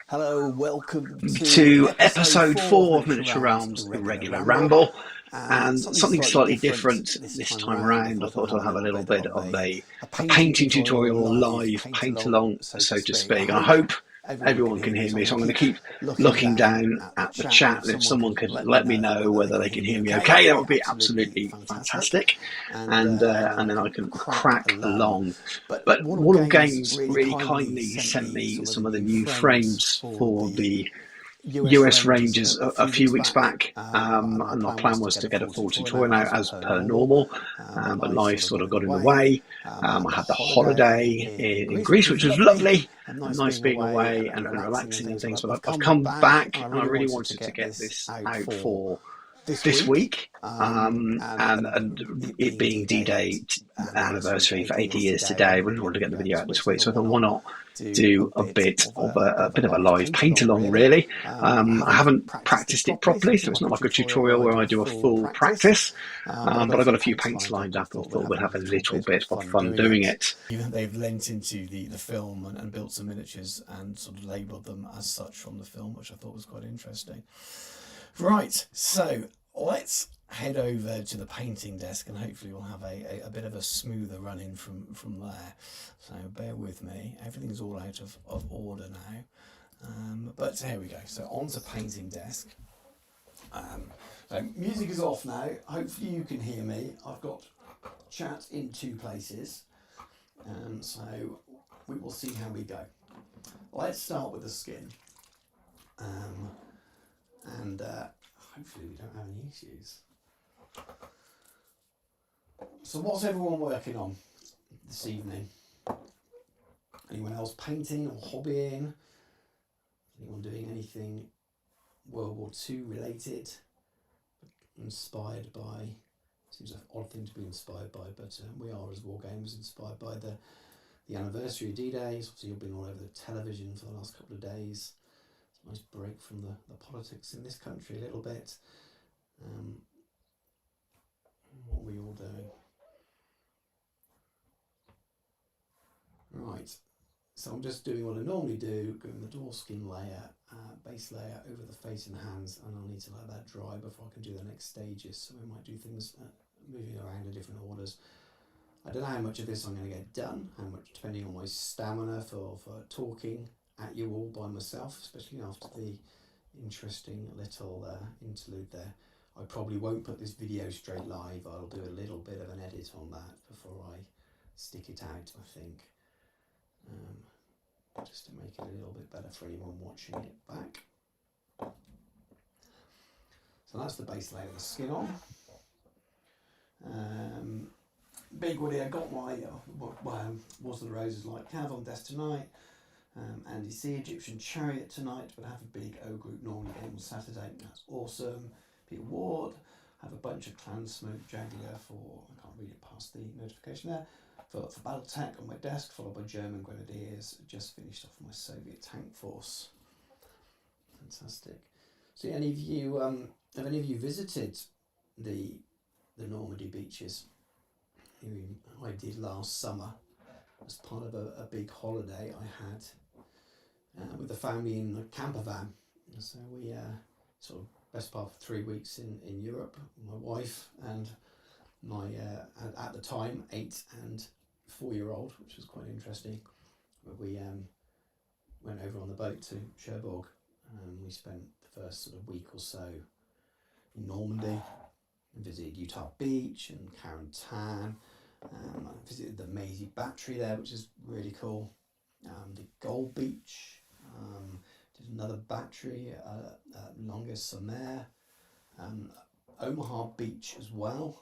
Hello, welcome to to episode episode 4 of 4 of Miniature Miniature Realms Realms Irregular Irregular Ramble. Ramble, And and something slightly slightly different different this this time time around. around. I I thought thought I'd I'll have have a a little little bit bit of of a a painting painting tutorial, tutorial, live live paint paint along, along, so to so to speak. I speak. And I hope hope everyone everyone can can hear me, hear so me, I'm so I'm going going to to keep keep looking looking down down at the at the chat, and chat, if and if someone someone could could let let me me know know whether whether they they can can hear hear me me okay, okay, that that would would be be absolutely absolutely fantastic. fantastic. And And then I then I can can crack crack along. along. But But Warlord Warlord Games Games really really kindly kindly sent sent me me some of the some of the new new frames frames for for the the US US Rangers Rangers a a few few weeks weeks back, back, and my and my plan was plan to was get to a get a full full tutorial tutorial out out as as per per normal, normal, but but life life sort of sort got of in the got in the way. way. I had I the had the holiday holiday in in Greece, Greece, which which was was lovely lovely and and nice nice being being away away and and relaxing and relaxing and things, things. but But I've I've come come back and back I and I really really wanted to wanted to get get this this out out for for this this week, week. and And it it being being D-Day D-Day anniversary for anniversary for 80 80 years years today, I today, wanted we to get wanted the to get the video out video this out week, this so I week. thought, So I why thought, why not not do do a a bit bit of of a a bit of a a live live paint paint along, along, really. really? I I haven't haven't practiced it practiced it properly, so properly, it's so not it's like not a like a tutorial where tutorial I where do I a do a full full practice, practice. but I But I got a got a few few paints paints lined up lined and I up and thought we'd thought have we'd a have a little little bit of bit of fun fun doing doing it. it. They've lent into the film and built some miniatures and sort of labelled them as such from the film, which I thought was quite interesting. Right, so let's head over to the painting desk and hopefully we'll have a bit of a smoother run in from there. So bear with me, everything's all out of order now. But here we go, so onto painting desk. So music is off now, hopefully you can hear me. I've got chat in two places, so we will see how we go. Let's start with the skin, and hopefully we don't have any issues. So what's everyone working on this evening? Anyone else painting or hobbying? Anyone doing anything World War II related? Inspired by, seems an odd thing to be inspired by, but we are as War Games inspired by the anniversary of D-Day. Obviously you've been all over the television for the last couple of days. It's a nice break from the politics in this country a little bit. What are we all doing? Right, so I'm just doing what I normally do, going the door skin layer, base layer over the face and hands, and I'll need to let that dry before I can do the next stages, so we might do things moving around in different orders. I don't know how much of this I'm going to get done, how much depending on my stamina for talking at you all by myself, especially after the interesting little interlude there. I probably won't put this video straight live, I'll do a little bit of an edit on that before I stick it out, I think. Just to make it a little bit better for anyone watching it back. So that's the base layer of the skin on. Big Woody, I got my Wars of the Roses Light Cav on desk tonight. Andy C, Egyptian Chariot tonight, but I have a big O Group Normandy game on Saturday. That's awesome. Peter Ward, have a bunch of Clan Smoke Jaguar for, I can't read it past the notification there, for Battletech on my desk, followed by German Grenadiers. Just finished off my Soviet tank force. Fantastic. So any of you, have any of you visited the Normandy beaches? I did last summer as part of a big holiday I had with the family in a camper van. So we sort of best part of 3 weeks in Europe. My wife and my at the time 8 and 4-year-old, which was quite interesting. But we went over on the boat to Cherbourg, and we spent the first sort of week or so in Normandy and visited Utah Beach and Carentan. I visited the Maisie Battery there, which is really cool. The Gold Beach, did another battery, Longues Sommer, Omaha Beach as well.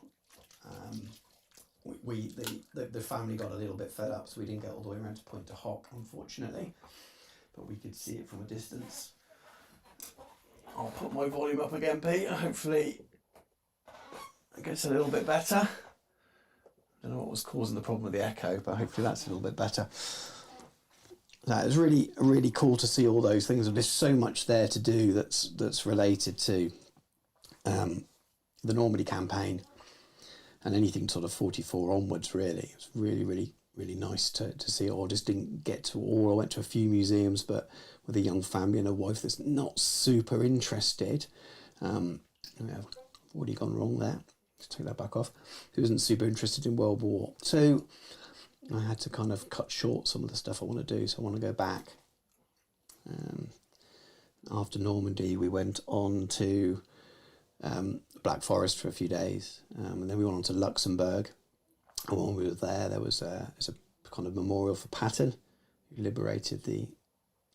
The family got a little bit fed up, so we didn't get all the way around to Pointe du Hoc, unfortunately, but we could see it from a distance. I'll put my volume up again, Pete. Hopefully it gets a little bit better. I don't know what was causing the problem with the echo, but hopefully that's a little bit better. That is really cool to see all those things. There's so much there to do that's related to the Normandy campaign and anything sort of 44 onwards. Really, it's really really nice to see it all. Just didn't get to all. I went to a few museums, but with a young family and a wife that's not super interested. I've already gone wrong there. Let's take that back off. Who isn't super interested in World War II. I had to kind of cut short some of the stuff I want to do, so I want to go back. After Normandy, we went on to Black Forest for a few days, and then we went on to Luxembourg. And when we were there was a kind of memorial for Patton, who liberated the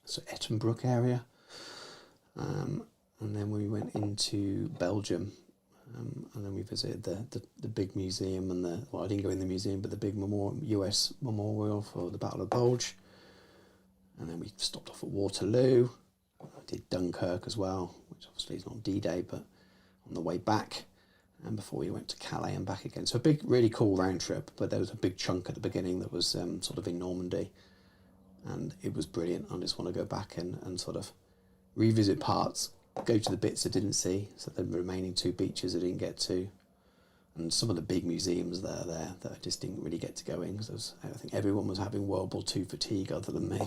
Ettenbroek area. And then we went into Belgium, and then we visited the big museum and I didn't go in the museum, but the big US memorial for the Battle of the Bulge. And then we stopped off at Waterloo. I did Dunkirk as well, which obviously is not D-Day, but on the way back, and before we went to Calais and back again. So a big, really cool round trip, but there was a big chunk at the beginning that was sort of in Normandy, and it was brilliant. I just want to go back and sort of revisit parts, go to the bits I didn't see, so the remaining 2 beaches I didn't get to, and some of the big museums that are there that I just didn't really get to go in, because I think everyone was having World War II fatigue other than me.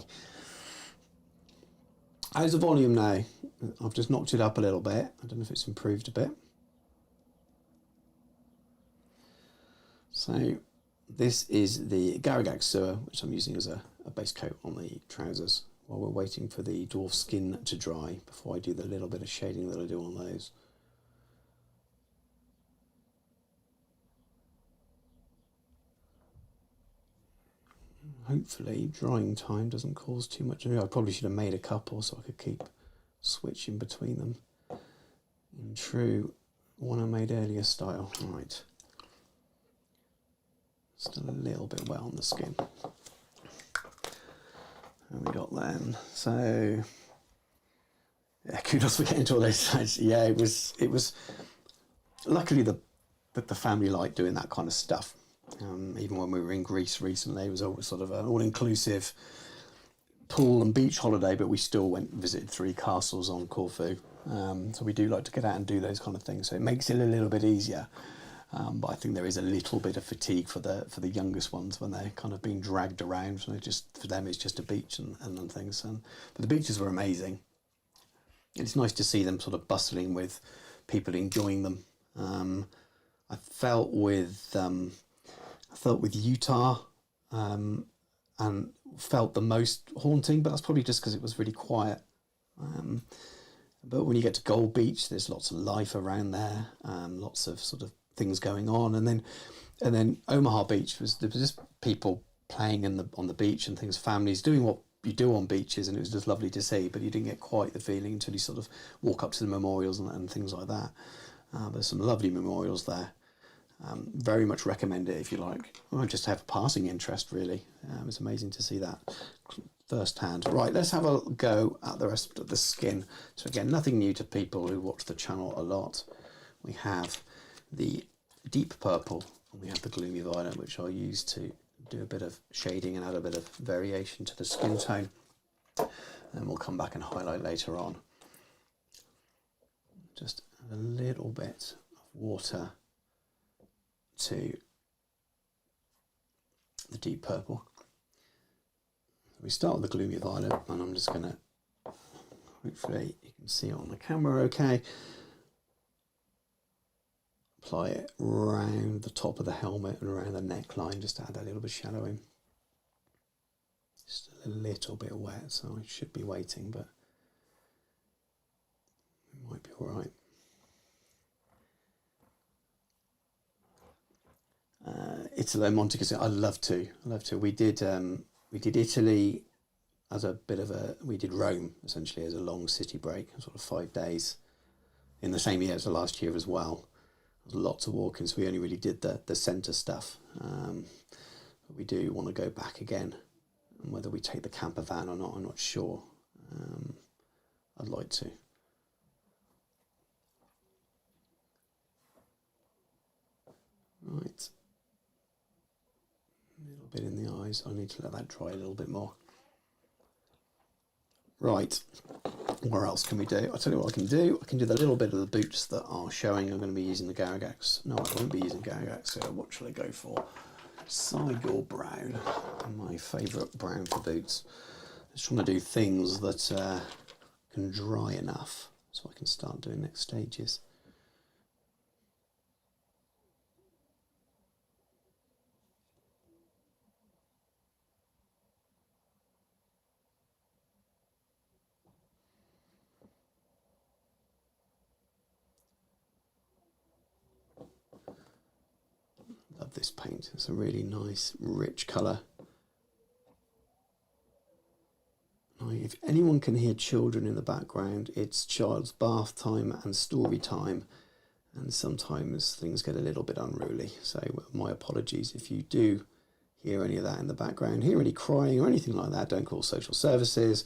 How's the volume now? I've just knocked it up a little bit. I don't know if it's improved a bit. So this is the Garrigax sewer, which I'm using as a base coat on the trousers while we're waiting for the dwarf skin to dry before I do the little bit of shading that I do on those. Hopefully drying time doesn't cause too much. I probably should have made a couple so I could keep switching between them in true one I made earlier style. Right. Still a little bit wet on the skin. And we got them. So yeah, kudos for getting to all those sides. Yeah, it was luckily the family liked doing that kind of stuff. Even when we were in Greece recently, it was always sort of an all-inclusive pool and beach holiday, but we still went and visited 3 castles on Corfu. So we do like to get out and do those kind of things. So it makes it a little bit easier. But I think there is a little bit of fatigue for the youngest ones when they're kind of being dragged around. So for them, it's just a beach and things. But the beaches were amazing. It's nice to see them sort of bustling with people enjoying them. I felt with Utah and felt the most haunting, but that's probably just because it was really quiet. But when you get to Gold Beach, there's lots of life around there, lots of sort of things going on, and then Omaha Beach there was just people playing on the beach and things, families doing what you do on beaches, and it was just lovely to see. But you didn't get quite the feeling until you sort of walk up to the memorials and things like that. There's some lovely memorials there. Very much recommend it if you like, or just have a passing interest, really. It's amazing to see that firsthand. Right, let's have a go at the rest of the skin. So again, nothing new to people who watch the channel a lot. We have the deep purple and we have the gloomy violet, which I'll use to do a bit of shading and add a bit of variation to the skin tone, and we'll come back and highlight later on. Just add a little bit of water to the deep purple. We start with the gloomy violet, and I'm just going to, hopefully you can see it on the camera okay, apply it around the top of the helmet and around the neckline, just to add that little bit of shadowing. Just a little bit wet, so I should be waiting, but it might be alright. Italy, Monte Cassino, I'd love to. We did Italy as a bit of we did Rome essentially as a long city break, sort of 5 days in the same year as the last year as well. There was lots of walking, so we only really did the centre stuff. But we do want to go back again, and whether we take the camper van or not, I'm not sure. I'd like to. Right. A little bit in the eyes. I need to let that dry a little bit more. Right. Where else can we do? I'll tell you what I can do. I can do the little bit of the boots that are showing. I'm going to be using the Garrigax. No, I won't be using Garrigax, so what shall I go for? Cygor brown, my favourite brown for boots. Just trying to do things that can dry enough so I can start doing next stages. Love this paint, it's a really nice rich colour. If anyone can hear children in the background, it's child's bath time and story time, and sometimes things get a little bit unruly, so my apologies if you do hear any of that in the background, hear any crying or anything like that. Don't call social services,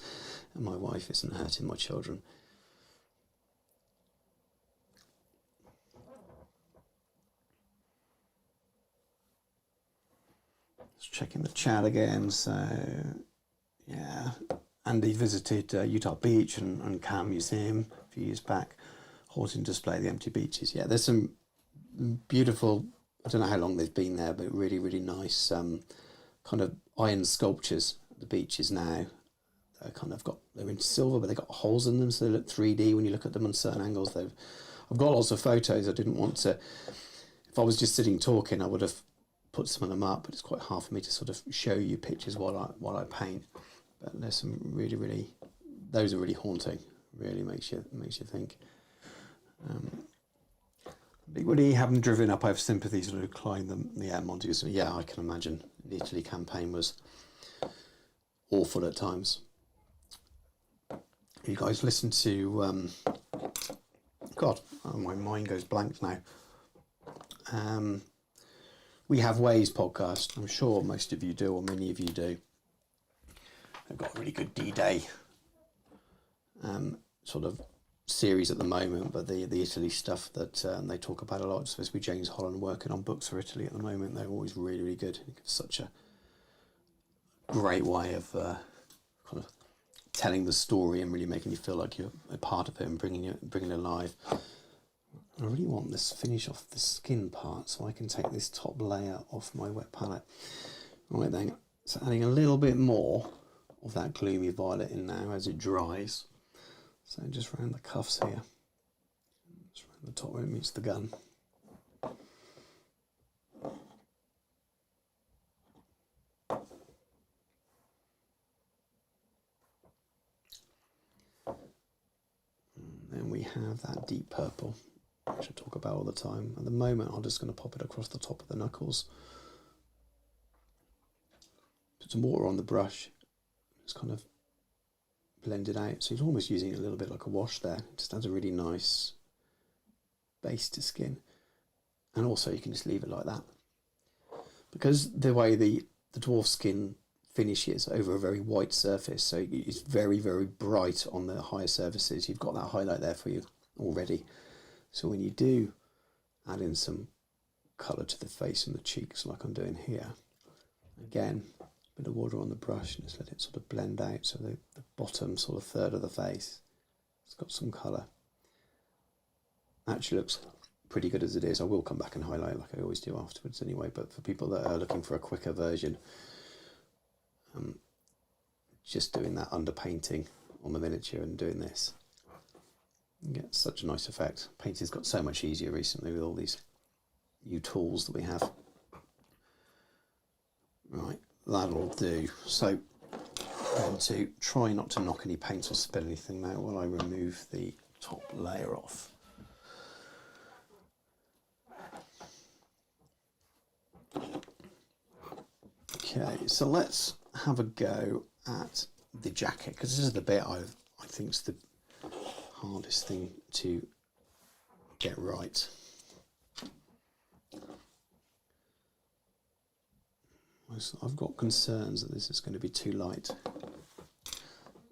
and my wife isn't hurting my children. Just checking the chat again, so yeah, Andy visited Utah Beach and Cam Museum a few years back, haunting display the empty beaches. Yeah, there's some beautiful, I don't know how long they've been there, but really, really nice kind of iron sculptures at the beaches now. They're in silver, but they've got holes in them, so they look 3D when you look at them on certain angles. I've got lots of photos. I didn't want to, if I was just sitting talking, I would have put some of them up, but it's quite hard for me to sort of show you pictures while I paint. But there's some really, really, those are really haunting. Really makes you think. Big Woody, haven't driven up. I have sympathy to climb the Air Montes. Yeah, I can imagine. The Italy campaign was awful at times. You guys listen to God, my mind goes blank now. We Have Ways podcast. I'm sure most of you do, or many of you do. I've got a really good D-Day sort of series at the moment, but the Italy stuff that they talk about a lot. It's supposed to be James Holland working on books for Italy at the moment. They're always really, really good. It's such a great way of kind of telling the story and really making you feel like you're a part of it and bringing it alive. I really want this finish off the skin part so I can take this top layer off my wet palette. Right then, so adding a little bit more of that gloomy violet in now as it dries. So just around the cuffs here, just around the top where it meets the gun. And then we have that deep purple, which I talk about all the time. At the moment, I'm just going to pop it across the top of the knuckles. Put some water on the brush. Just kind of blend it out. So you're almost using it a little bit like a wash there. It just adds a really nice base to skin. And also you can just leave it like that. Because the way the dwarf skin finishes over a very white surface, so it's very, very bright on the higher surfaces. You've got that highlight there for you already. So when you do add in some colour to the face and the cheeks like I'm doing here, again, bit of water on the brush and just let it sort of blend out, so the bottom sort of third of the face it's got some colour. Actually looks pretty good as it is. I will come back and highlight like I always do afterwards anyway, but for people that are looking for a quicker version, just doing that underpainting on the miniature and doing this, you get such a nice effect. Painting's got so much easier recently with all these new tools that we have. Right, that'll do. So I'm going to try not to knock any paint or spill anything now while I remove the top layer off. Okay, so let's have a go at the jacket, because this is the bit I think is the hardest thing to get right. I've got concerns that this is going to be too light.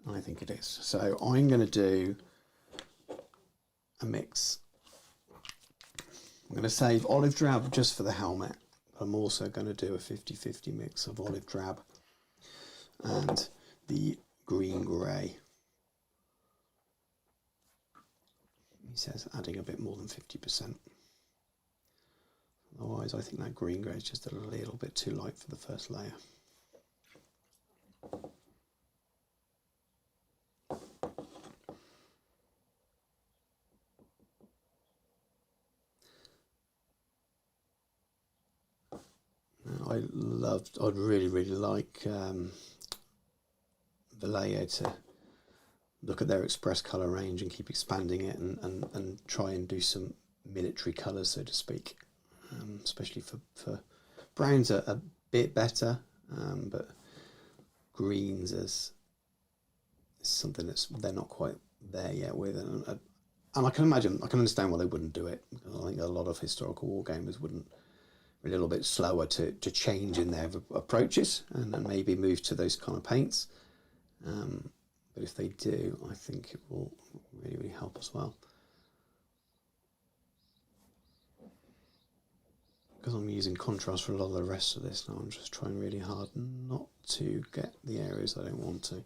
I think it is. So I'm going to do a mix. I'm going to save olive drab just for the helmet. I'm also going to do a 50-50 mix of olive drab and the green grey. He says adding a bit more than 50%. Otherwise, I think that green grey is just a little bit too light for the first layer. I'd really like the layer to look at their express colour range and keep expanding it and try and do some military colours, so to speak. Especially for browns are a bit better, but greens is something they're not quite there yet with. And I can understand why they wouldn't do it, because I think a lot of historical war gamers wouldn't. A little bit slower to change in their approaches and then maybe move to those kind of paints. But if they do, I think it will really help as well. Because I'm using contrast for a lot of the rest of this now, I'm just trying really hard not to get the areas I don't want to.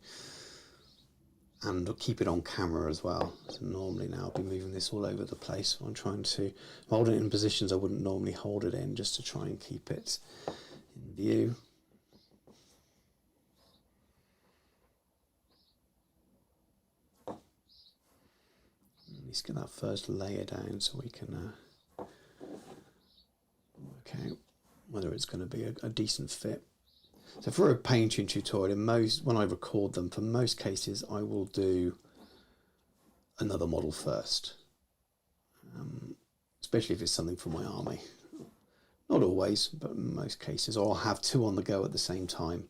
And keep it on camera as well. So normally now I'll be moving this all over the place. I'm trying to hold it in positions I wouldn't normally hold it in, just to try and keep it in view. Let's get that first layer down so we can work out whether it's going to be a decent fit. So for a painting tutorial, when I record them, for most cases I will do another model first, especially if it's something for my army. Not always, but in most cases. Or I'll have two on the go at the same time,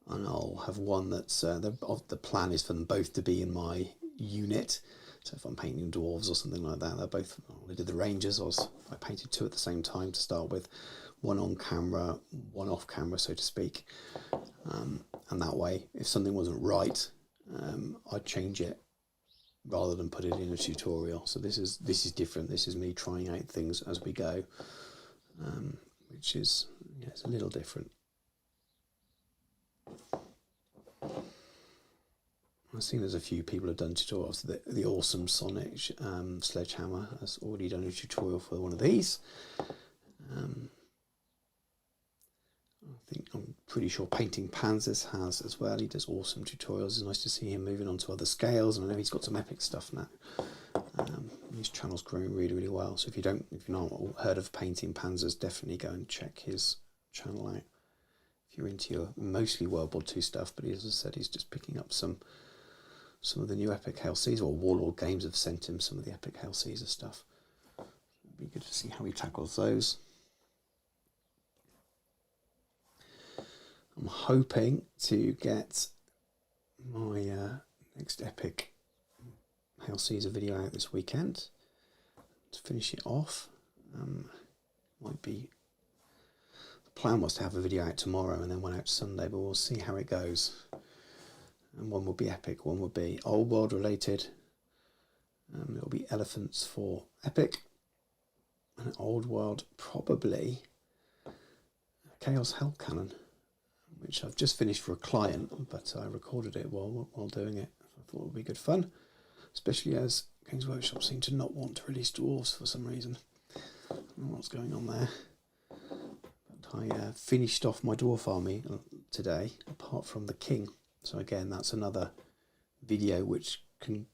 and I'll have one that's the plan is for them both to be in my unit. So if I'm painting dwarves or something like that, they're both. I did the Rangers. I painted two at the same time to start with. One on camera, one off camera, so to speak. And that way, if something wasn't right, I'd change it rather than put it in a tutorial. So this is different. This is me trying out things as we go, which is it's a little different. I've seen there's a few people have done tutorials. The awesome Sonic Sledgehammer has already done a tutorial for one of these. I'm pretty sure Painting Panzers has as well. He does awesome tutorials. It's nice to see him moving on to other scales, and I know he's got some epic stuff now. His channel's growing really well. So if you've not heard of Painting Panzers, definitely go and check his channel out. If you're into your mostly World War II stuff, but as I said, he's just picking up some of the new Epic Hail Caesar, or Warlord Games have sent him some of the Epic Hail Caesar stuff. It'd be good to see how he tackles those. I'm hoping to get my next Epic Hail Caesar video out this weekend to finish it off. The plan was to have a video out tomorrow and then one out Sunday, but we'll see how it goes. And one will be Epic, one will be Old World related. It'll be Elephants for Epic, and Old World probably Chaos Hell Cannon, which I've just finished for a client, but I recorded it while doing it. I thought it would be good fun, especially as Games Workshop seem to not want to release dwarves for some reason. I don't know what's going on there. But I finished off my dwarf army today, apart from the king. So again, that's another video which can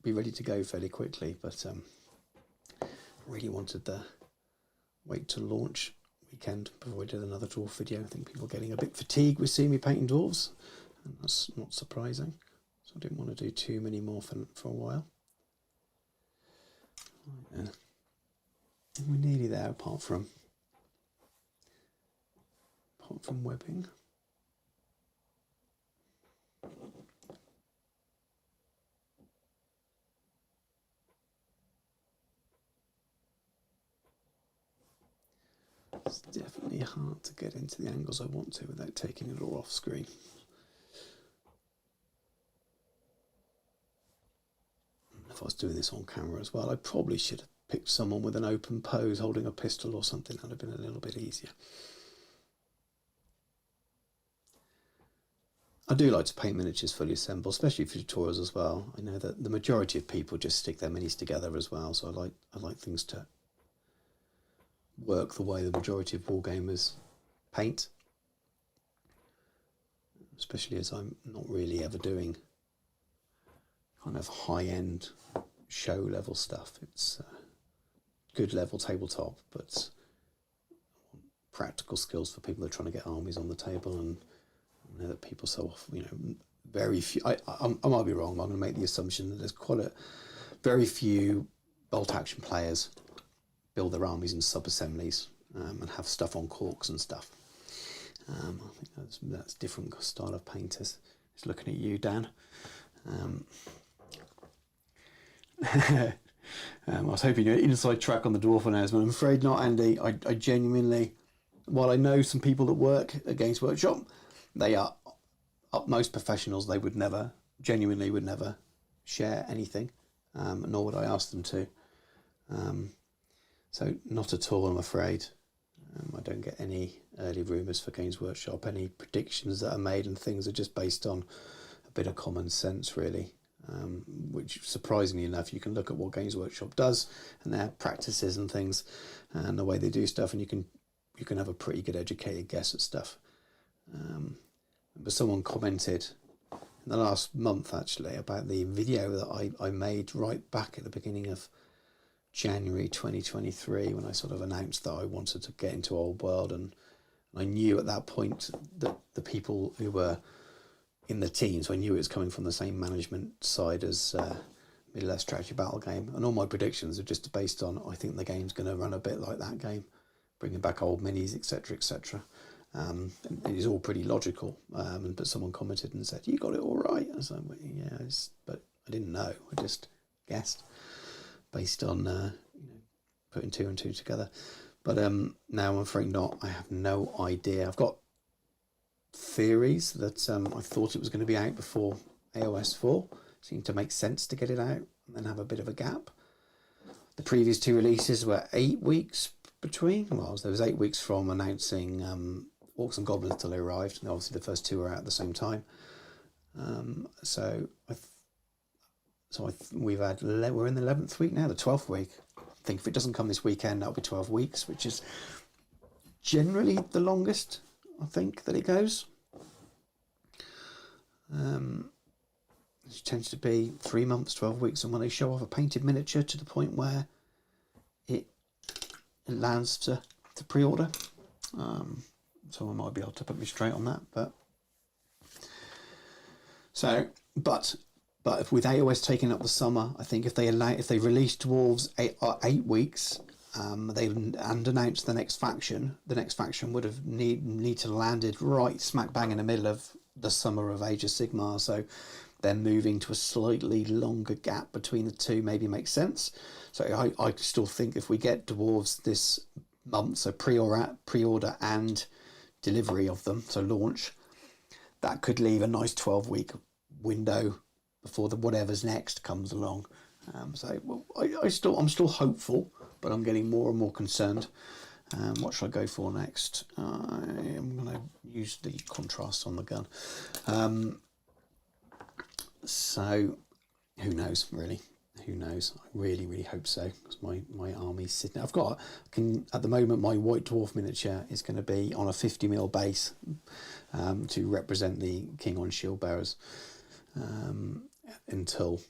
be ready to go fairly quickly, but really wanted the wait to launch weekend before I did another dwarf video. I think people are getting a bit fatigued with seeing me painting dwarves, and that's not surprising. So I didn't want to do too many more for a while. Right, we're nearly there, apart from webbing. It's definitely hard to get into the angles I want to without taking it all off screen. If I was doing this on camera as well, I probably should have picked someone with an open pose holding a pistol or something. That would have been a little bit easier. I do like to paint miniatures fully assembled, especially for tutorials as well. I know that the majority of people just stick their minis together as well, so I like things to work the way the majority of wargamers paint, especially as I'm not really ever doing kind of high-end show level stuff. It's good level tabletop, but practical skills for people that are trying to get armies on the table. And I know that people so often, you know, very few, I might be wrong, but I'm going to make the assumption that there's quite a very few bolt action players build their armies in sub-assemblies and have stuff on corks and stuff. I think that's different style of painters. Just looking at you, Dan. I was hoping you're inside track on the dwarf announcement. I'm afraid not, Andy. I genuinely, while I know some people that work at Games Workshop, they are utmost professionals. They would never, genuinely would never share anything, nor would I ask them to. So not at all, I'm afraid. I don't get any early rumours for Games Workshop. Any predictions that are made and things are just based on a bit of common sense, really. Which, surprisingly enough, you can look at what Games Workshop does and their practices and things and the way they do stuff, and you can have a pretty good educated guess at stuff. But someone commented in the last month, actually, about the video that I made right back at the beginning of January 2023, when I sort of announced that I wanted to get into Old World, and I knew at that point that the people who were in the team, so I knew it was coming from the same management side as Middle-earth Strategy Battle Game, and all my predictions are just based on, I think the game's going to run a bit like that game, bringing back old minis, etc, etc. It is all pretty logical, but someone commented and said, "You got it all right." I was like, well, yeah, but I didn't know, I just guessed based on putting two and two together. But now I'm afraid not. I have no idea. I've got theories that I thought it was going to be out before AOS 4. Seemed to make sense to get it out and then have a bit of a gap. The previous two releases were 8 weeks between. Well, there was 8 weeks from announcing Orcs and Goblins till they arrived, and obviously the first two were out at the same time. We're in the 11th week now, the 12th week. I think if it doesn't come this weekend, that'll be 12 weeks, which is generally the longest, I think, that it goes. It tends to be 3 months, 12 weeks, and when they show off a painted miniature to the point where it lands to pre-order. So I might be able to put me straight on that, but if with AOS taking up the summer, I think if they release Dwarves 8 weeks, and announced the next faction would have need to landed right smack bang in the middle of the summer of Age of Sigmar. So then moving to a slightly longer gap between the two maybe makes sense. So I still think if we get Dwarves this month, so pre-order and delivery of them, so launch, that could leave a nice 12-week window before whatever's next comes along. I'm still hopeful, but I'm getting more and more concerned. What should I go for next? I'm going to use the contrast on the gun. So who knows, really? Who knows? I really, really hope so, because my army's sitting. At the moment, my White Dwarf miniature is going to be on a 50mm base to represent the King on Shield Bearers until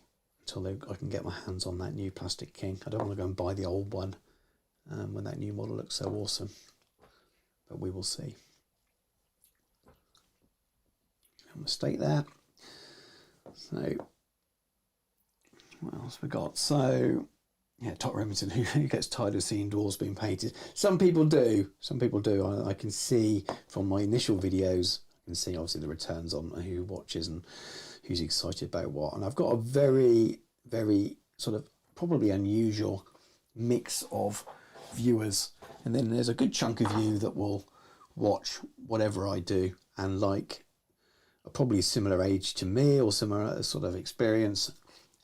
I can get my hands on that new plastic king. I don't want to go and buy the old one when that new model looks so awesome, but we will see. No mistake there. So what else we got? So yeah, Tot Remington, who gets tired of seeing dwarves being painted. Some people do. I can see from my initial videos, I can see obviously the returns on who watches and who's excited about what. And I've got a very, very sort of probably unusual mix of viewers. And then there's a good chunk of you that will watch whatever I do and like probably a similar age to me or similar sort of experience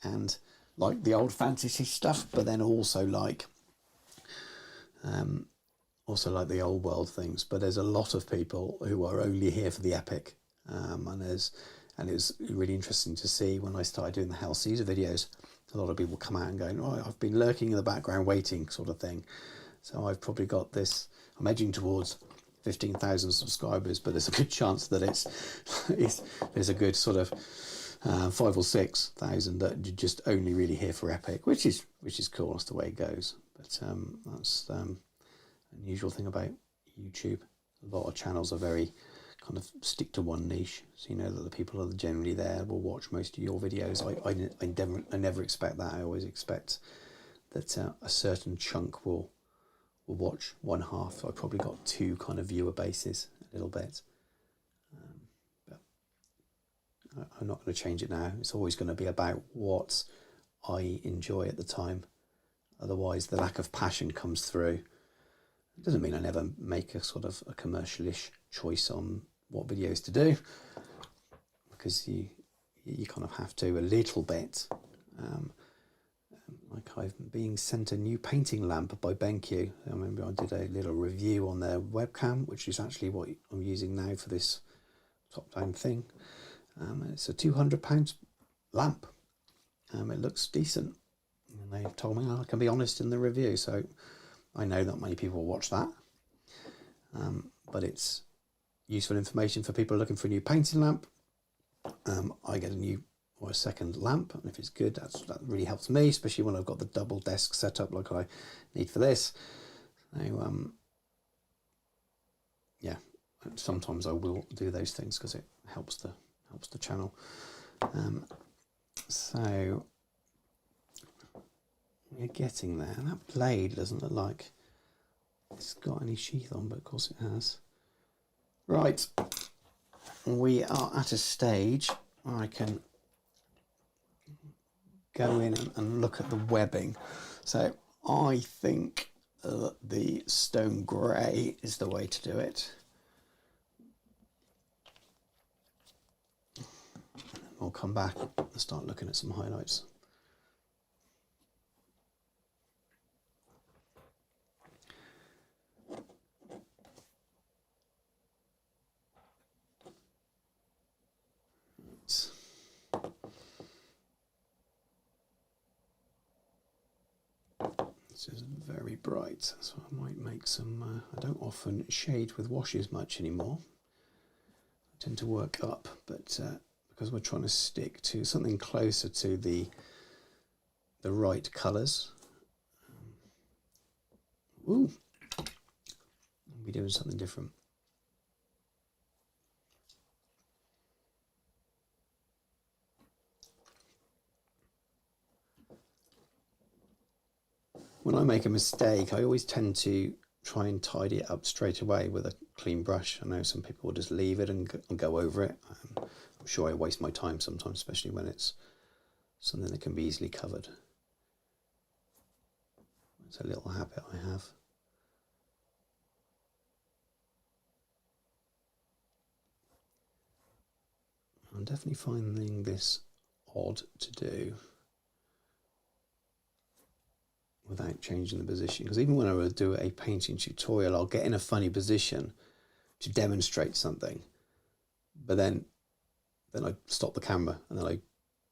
and like the old fantasy stuff, but then also like the old world things. But there's a lot of people who are only here for the epic, and it's really interesting to see when I started doing the Hell Caesar videos, a lot of people come out and going, "Oh, I've been lurking in the background waiting," sort of thing. So I've probably got this, I'm edging towards 15,000 subscribers, but there's a good chance that there's a good sort of 5 or 6,000 that you just only really here for Epic, which is cool. That's the way it goes. But that's an unusual thing about YouTube. A lot of channels are very kind of stick to one niche, so you know that the people that are generally there will watch most of your videos. I never expect that. I always expect that a certain chunk will watch one half. So I've probably got 2 kind of viewer bases a little bit. But I'm not going to change it now. It's always going to be about what I enjoy at the time. Otherwise, the lack of passion comes through. It doesn't mean I never make a sort of a commercial-ish choice on what videos to do, because you kind of have to a little bit. Like I've been sent a new painting lamp by BenQ. I remember I did a little review on their webcam, which is actually what I'm using now for this top-down thing. It's a £200 lamp. It looks decent, and they've told me I can be honest in the review, so I know not many people will watch that. But it's useful information for people looking for a new painting lamp. I get a new or a second lamp, and if it's good, that really helps me, especially when I've got the double desk set up like I need for this. So yeah, sometimes I will do those things because it helps the channel. So we're getting there. That blade doesn't look like it's got any sheath on, but of course it has. Right, we are at a stage where I can go in and look at the webbing. So I think that the stone grey is the way to do it. I'll come back and start looking at some highlights. This is very bright, so I might make some, I don't often shade with washes much anymore. I tend to work up, but because we're trying to stick to something closer to the right colours. Ooh, I'll be doing something different. When I make a mistake, I always tend to try and tidy it up straight away with a clean brush. I know some people will just leave it and go over it. I'm sure I waste my time sometimes, especially when it's something that can be easily covered. It's a little habit I have. I'm definitely finding this odd to do without changing the position, because even when I would do a painting tutorial, I'll get in a funny position to demonstrate something, but then I stop the camera and then I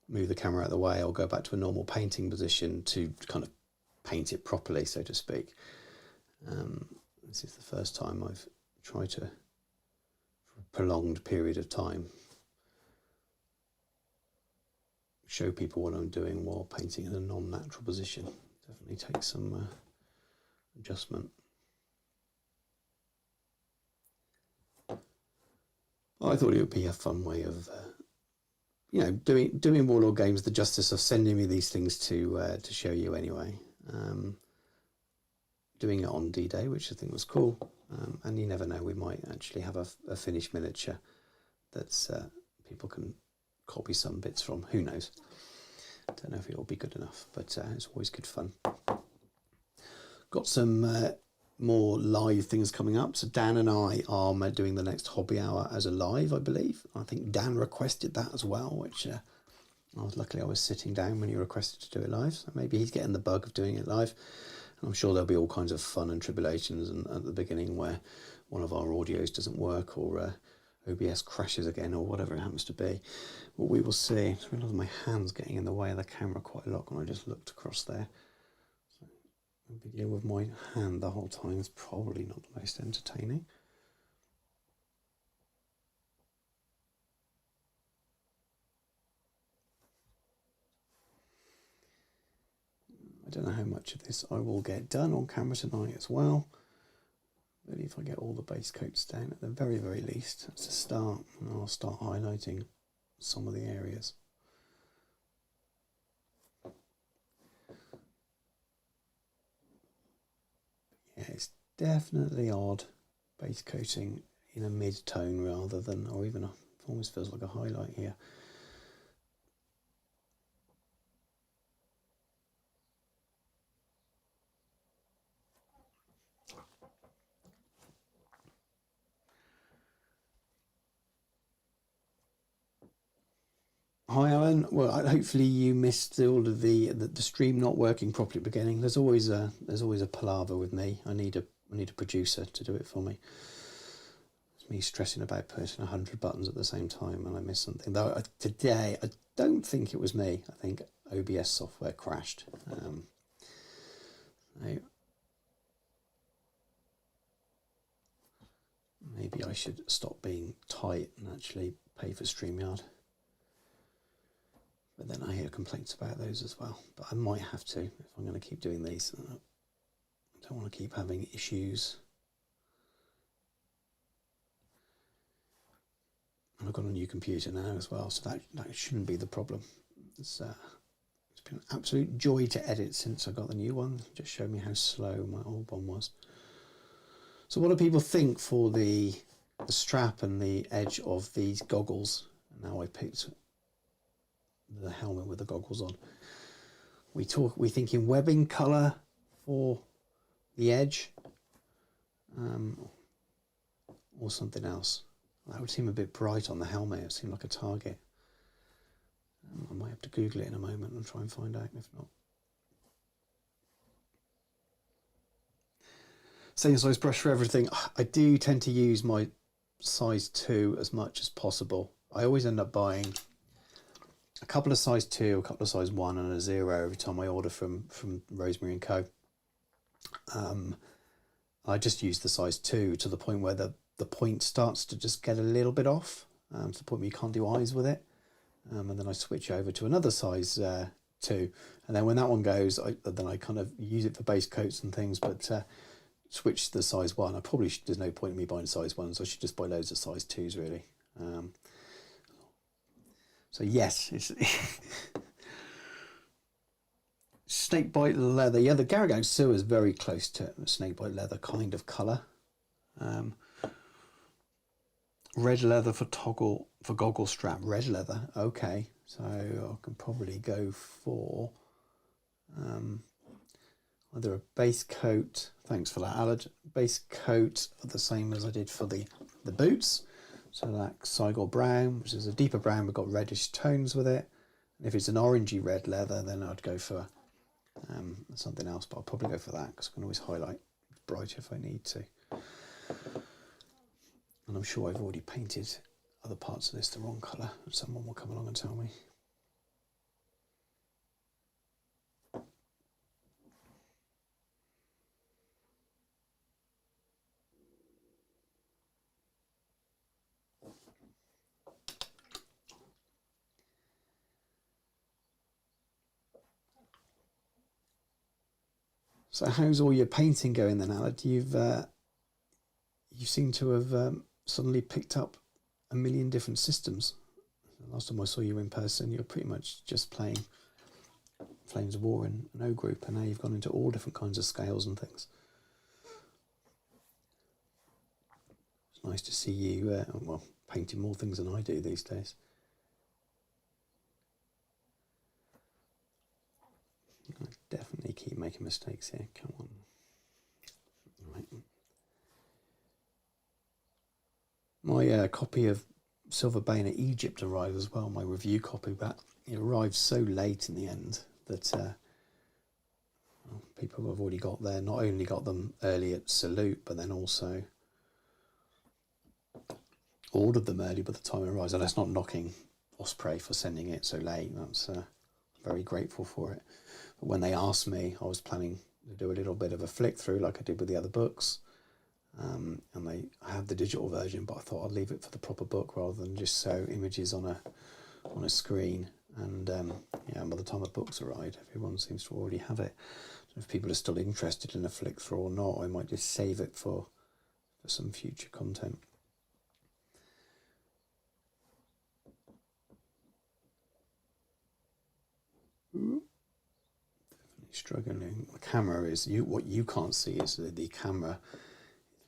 move the camera out of the way. I'll go back to a normal painting position to kind of paint it properly, so to speak. This is the first time I've tried to, for a prolonged period of time, show people what I'm doing while painting in a non-natural position. Definitely takes some adjustment. I thought it would be a fun way of, doing Warlord Games the justice of sending me these things to show you anyway. Doing it on D-Day, which I think was cool, and you never know, we might actually have a finished miniature that people can copy some bits from. Who knows? Don't know if it will be good enough, but it's always good fun. Got some more live things coming up. So Dan and I are doing the next hobby hour as a live, I believe. I think Dan requested that as well, which luckily I was sitting down when he requested to do it live. So maybe he's getting the bug of doing it live. And I'm sure there'll be all kinds of fun and tribulations and at the beginning where one of our audios doesn't work, or OBS crashes again, or whatever it happens to be. But we will see. I just realised my hand's getting in the way of the camera quite a lot when I just looked across there. So A video with my hand the whole time is probably not the most entertaining. I don't know how much of this I will get done on camera tonight as well. But if I get all the base coats down at the very, very least, that's a start, and I'll start highlighting some of the areas. Yeah, it's definitely odd base coating in a mid-tone rather than, or even, it almost feels like a highlight here. Hi Alan. Well, hopefully you missed all of the stream not working properly at the beginning. There's always a palaver with me. I need a producer to do it for me. It's me stressing about pushing 100 buttons at the same time, and I missed something. Though today I don't think it was me. I think OBS software crashed. Maybe I should stop being tight and actually pay for StreamYard. But then I hear complaints about those as well. But I might have to if I'm going to keep doing these. I don't want to keep having issues. And I've got a new computer now as well, so that shouldn't be the problem. It's been an absolute joy to edit since I got the new one. Just showed me how slow my old one was. So what do people think for the strap and the edge of these goggles? Now I picked the helmet with the goggles on. We're thinking webbing colour for the edge, or something else. That would seem a bit bright on the helmet. It seemed like a target. I might have to Google it in a moment and try and find out if not. Same size brush for everything. I do tend to use my size 2 as much as possible. I always end up buying a couple of size 2, a couple of size 1 and a 0 every time I order from Rosemary & Co. I just use the size 2 to the point where the point starts to just get a little bit off, to the point where you can't do eyes with it. And then I switch over to another size 2. And then when that one goes, then I kind of use it for base coats and things, but switch to the size 1. There's no point in me buying size 1s. I should just buy loads of size 2s really. So yes, it's snakebite leather. Yeah, the Garrigan Sewer is very close to snakebite leather kind of colour. Red leather for goggle strap. Red leather. Okay, so I can probably go for either a base coat. Thanks for that, Alad. Base coat the same as I did for the boots. So like Saigon brown, which is a deeper brown, we've got reddish tones with it. And if it's an orangey red leather, then I'd go for something else, but I'll probably go for that because I can always highlight bright if I need to. And I'm sure I've already painted other parts of this the wrong colour, and someone will come along and tell me. So how's all your painting going then, Alad? You seem to have suddenly picked up a million different systems. Last time I saw you in person, you were pretty much just playing Flames of War and O Group, and now you've gone into all different kinds of scales and things. It's nice to see you, well, painting more things than I do these days. I definitely keep making mistakes here. Come on. Right. My copy of Silver Bane at Egypt arrived as well, my review copy, but it arrived so late in the end that well, people have already got there, not only got them early at Salute, but then also ordered them early by the time it arrives. And that's not knocking Osprey for sending it so late. That's very grateful for it. But when they asked me, I was planning do a little bit of a flick through like I did with the other books. And I have the digital version, but I thought I'd leave it for the proper book rather than just show images on a screen. And yeah, by the time the book's arrived, everyone seems to already have it. So if people are still interested in a flick through or not, I might just save it for some future content. Definitely struggling. The camera is what you can't see is the camera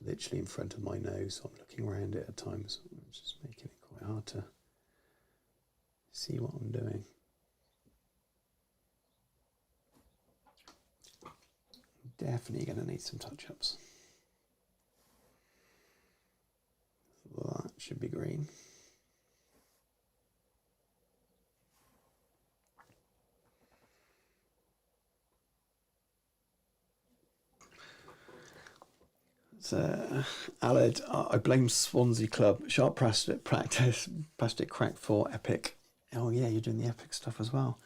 is literally in front of my nose. So I'm looking around it at times, which is making it quite hard to see what I'm doing. Definitely going to need some touch-ups. That should be green. So, Aled, I blame Swansea Club. Sharp plastic crack for Epic. Oh yeah, you're doing the Epic stuff as well.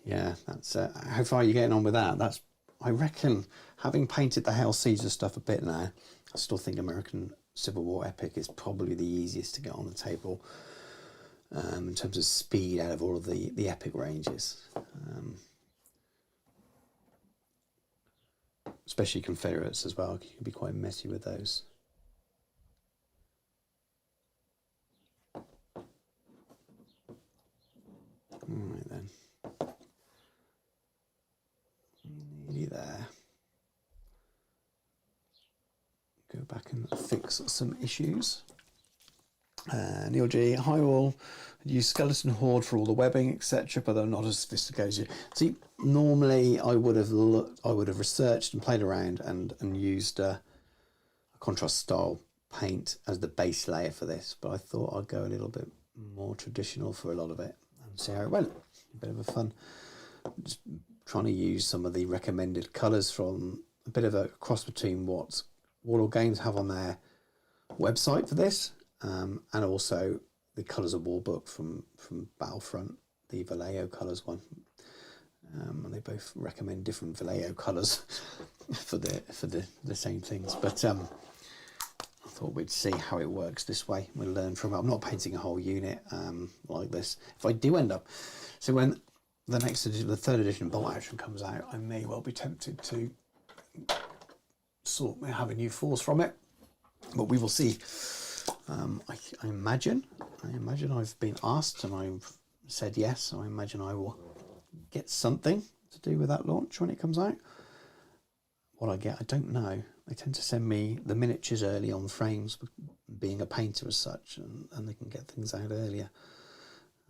Yeah, that's how far are you getting on with that? That's, I reckon, having painted the Hail Caesar stuff a bit now, I still think American Civil War Epic is probably the easiest to get on the table in terms of speed out of all of the Epic ranges. Especially Confederates as well, you can be quite messy with those. Alright then. Nearly there. Go back and fix some issues. Neil G, hi all. Use Skeleton Horde for all the webbing, etc., but they're not as sophisticated. See, normally I would have researched and played around and used a contrast style paint as the base layer for this, but I thought I'd go a little bit more traditional for a lot of it and see how it went. A bit of a fun. Just trying to use some of the recommended colours from a bit of a cross between what Warlord Games have on their website for this, and also the Colours of War book from Battlefront, the Vallejo colours one. And they both recommend different Vallejo colours for the same things. But I thought we'd see how it works this way. We'll learn from it. I'm not painting a whole unit like this. If I do end up, so when the next edition, the third edition Bolt Action comes out, I may well be tempted to have a new force from it, but we will see. I imagine I've been asked and I've said yes, so I imagine I will get something to do with that launch when it comes out. What I get, I don't know. They tend to send me the miniatures early on frames, being a painter as such, and they can get things out earlier.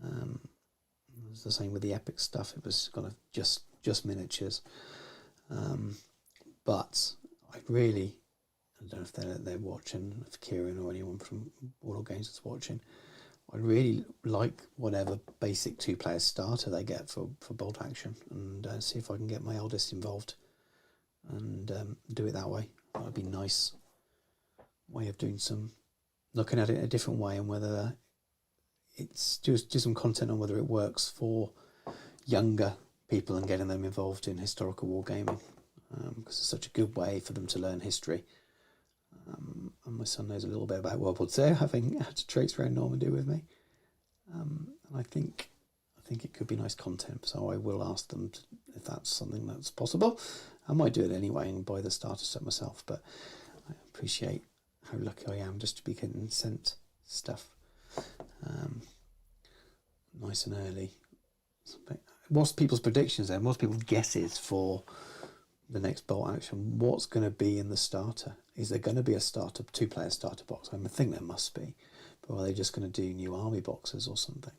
It was the same with the Epic stuff. It was kind of just miniatures. But I don't know if they're watching, if Kieran or anyone from Warlord Games is watching. I'd really like whatever basic two-player starter they get for Bolt Action, and see if I can get my eldest involved and do it that way. That would be a nice way of doing looking at it a different way, and whether it's do some content on whether it works for younger people and getting them involved in historical wargaming, because it's such a good way for them to learn history. And my son knows a little bit about World War II, having had to traipse around Normandy with me. And I think it could be nice content, so I will ask them if that's something that's possible. I might do it anyway and buy the starter set myself, but I appreciate how lucky I am just to be getting sent stuff nice and early. What's people's predictions then? What's people's guesses for the next Bolt Action? What's going to be in the starter? Is there going to be a two-player starter box? I think there must be, but are they just going to do new army boxes or something?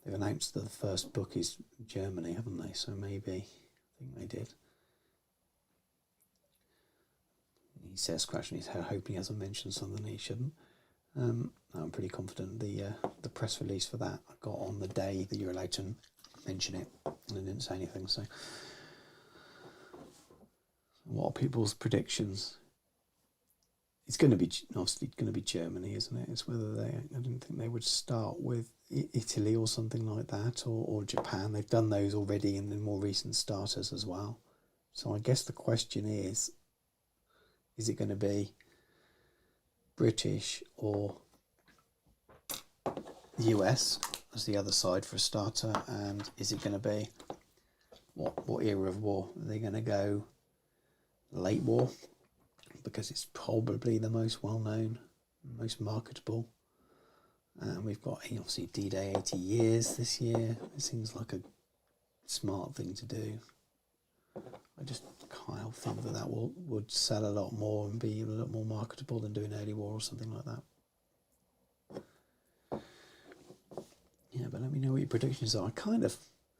They've announced that the first book is Germany, haven't they? So maybe, I think they did. He says, scratching his head, hoping he hasn't mentioned something he shouldn't. I'm pretty confident the press release for that I got on the day that you're allowed to mention it, and I didn't say anything. So, what are people's predictions? It's going to be obviously going to be Germany, isn't it? It's whether I didn't think they would start with Italy or something like that, or Japan. They've done those already in the more recent starters as well. So I guess the question is it going to be British or US as the other side for a starter? And is it going to be what era of war? Are they going to go late war? Because it's probably the most well-known, most marketable. And we've got obviously D-Day 80 years this year. It seems like a smart thing to do. I just can't help think that would sell a lot more and be a lot more marketable than doing early war or something like that. Yeah, but let me know what your predictions are. I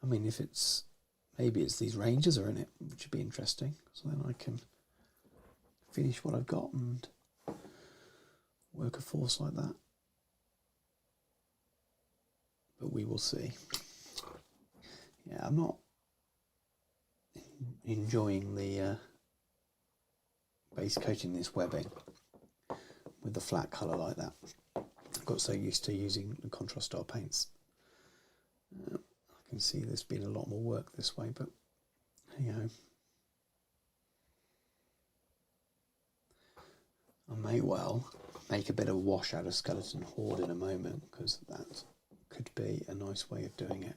mean, if it's, maybe it's these Rangers are in it, which would be interesting. So then I can finish what I've got and work a force like that. But we will see. Yeah, I'm not enjoying the base coating this webbing with the flat colour like that. I've got so used to using the contrast style paints. I can see there's been a lot more work this way, but you know, I may well make a bit of wash out of Skeleton Horde in a moment, because that could be a nice way of doing it.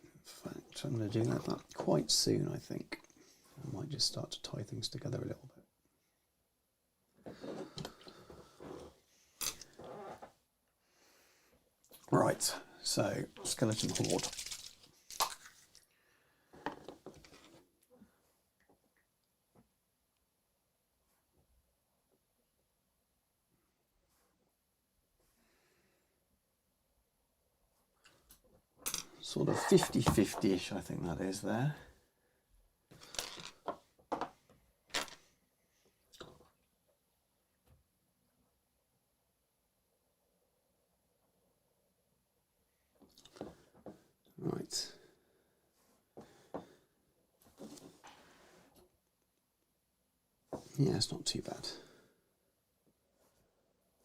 In fact, I'm going to do that quite soon, I think. I might just start to tie things together a little bit. Right, so Skeleton Horde. Sort of 50-50-ish, I think that is there. Right. Yeah, it's not too bad.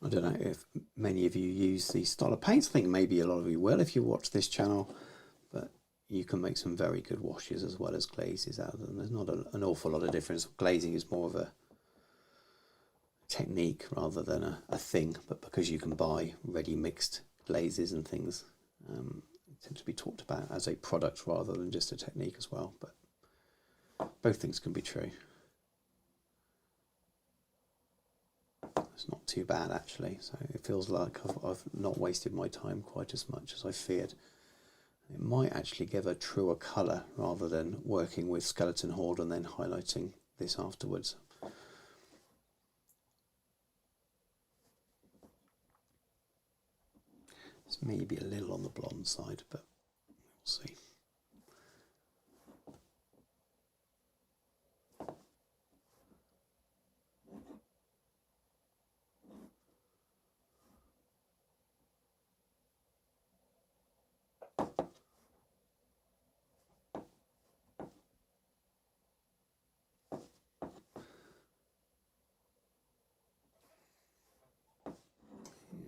I don't know if many of you use these style of paints. I think maybe a lot of you will if you watch this channel, but you can make some very good washes as well as glazes out of them. There's not an awful lot of difference. Glazing is more of a technique rather than a thing, but because you can buy ready mixed glazes and things, it tends to be talked about as a product rather than just a technique as well, but both things can be true. It's not too bad actually, so it feels like I've not wasted my time quite as much as I feared. It might actually give a truer colour rather than working with Skeleton Horde and then highlighting this afterwards. It's maybe a little on the blonde side, but we'll see.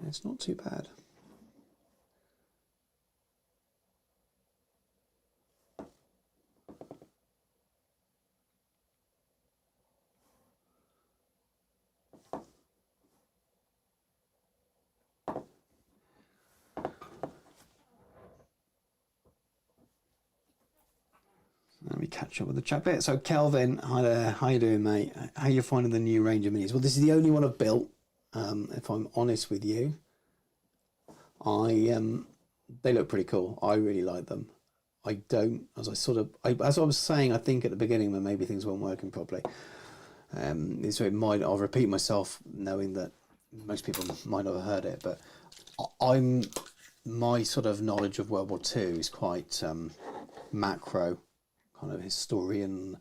It's not too bad. Let me catch up with the chat bit. So Kelvin, hi there. How you doing, mate? How you finding the new Ranger Minis? Well, this is the only one I've built. If I'm honest with you, they look pretty cool. I really like them. I don't, as I was saying, I think at the beginning when maybe things weren't working properly. So I'll repeat myself, knowing that most people might not have heard it, but my sort of knowledge of World War II is quite macro, kind of historical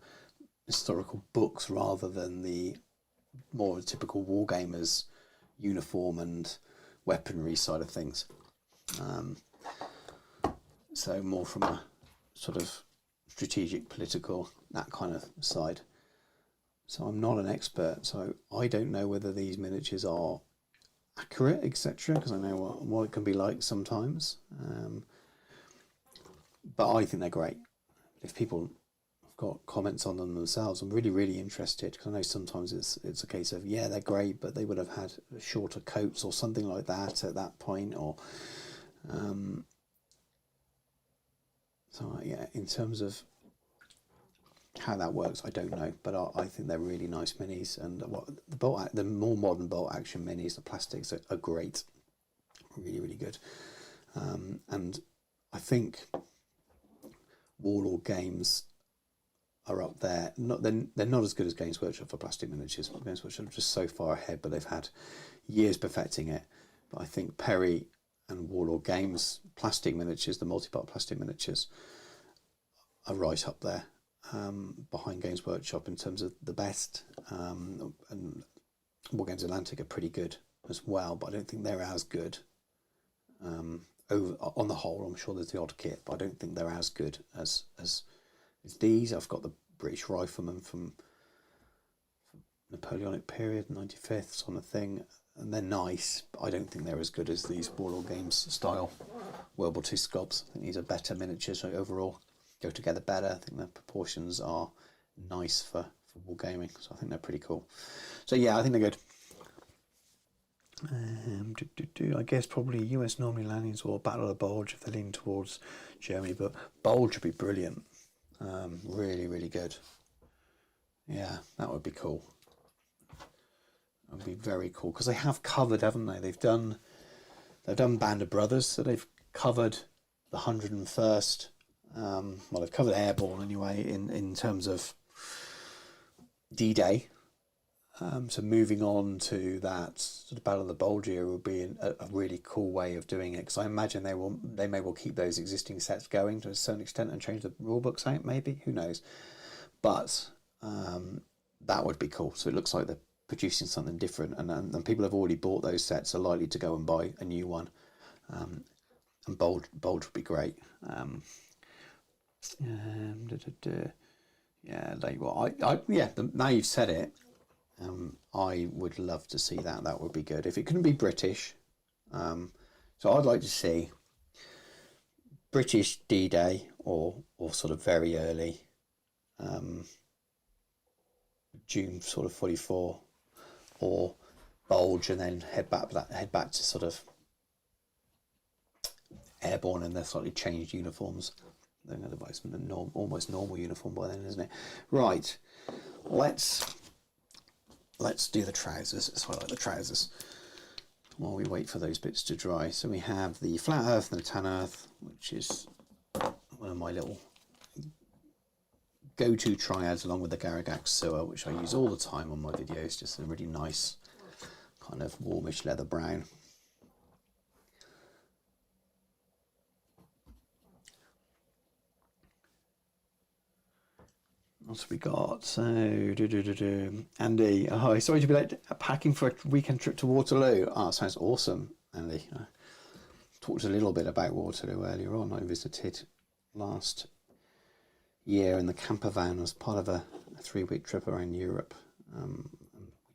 books rather than the more typical wargamers uniform and weaponry side of things. So more from a sort of strategic, political, that kind of side. So I'm not an expert, so I don't know whether these miniatures are accurate, etc., because I know what it can be like sometimes. But I think they're great. If people have got comments on them themselves, I'm really interested, because I know sometimes it's a case of, yeah, they're great, but they would have had shorter coats or something like that at that point, or so yeah, in terms of how that works, I don't know, but I think they're really nice minis, and the more modern bolt action minis, the plastics are great, really good, and I think Warlord Games are up there. They're not as good as Games Workshop for plastic miniatures. Games Workshop are just so far ahead, but they've had years perfecting it. But I think Perry and Warlord Games plastic miniatures, the multi-part plastic miniatures, are right up there behind Games Workshop in terms of the best. And War Games Atlantic are pretty good as well, but I don't think they're as good. On the whole, I'm sure there's the odd kit, but I don't think they're as good as these. I've got the British Rifleman from Napoleonic period, 95th sort of thing, and they're nice, but I don't think they're as good as these Warlord Games style World War II Scobs. I think these are better miniatures, so overall go together better. I think the proportions are nice for wargaming, so I think they're pretty cool. So yeah, I think they're good. I guess probably US Normally Landings or Battle of the Bulge if they lean towards Germany, but Bulge would be brilliant. Really good. Yeah, that would be cool. That would be very cool, because they have covered, haven't they? They've done Band of Brothers, so they've covered the 101st. Well, they've covered Airborne anyway in terms of D-Day. So moving on to that sort of Battle of the Bulge era would be a really cool way of doing it, because I imagine they may well keep those existing sets going to a certain extent and change the rule books out, maybe, who knows. But that would be cool. So it looks like they're producing something different, and people have already bought those sets, are likely to go and buy a new one. And Bulge would be great. Yeah, now you've said it. I would love to see that. That would be good. If it couldn't be British, so I'd like to see British D-Day or sort of very early June sort of 44, or Bulge, and then head back to sort of Airborne and their slightly changed uniforms. Otherwise, almost normal uniform by then, isn't it? Right, let's do the trousers. Let's highlight the trousers while we wait for those bits to dry. So we have the flat earth and the tan earth, which is one of my little go-to triads, along with the Garagax Sewer, which I use all the time on my videos. Just a really nice kind of warmish leather brown. What have we got? So, Andy, sorry to be late. Packing for a weekend trip to Waterloo. Oh, sounds awesome, Andy. I talked a little bit about Waterloo earlier on. I visited last year in the camper van as part of a 3-week trip around Europe. We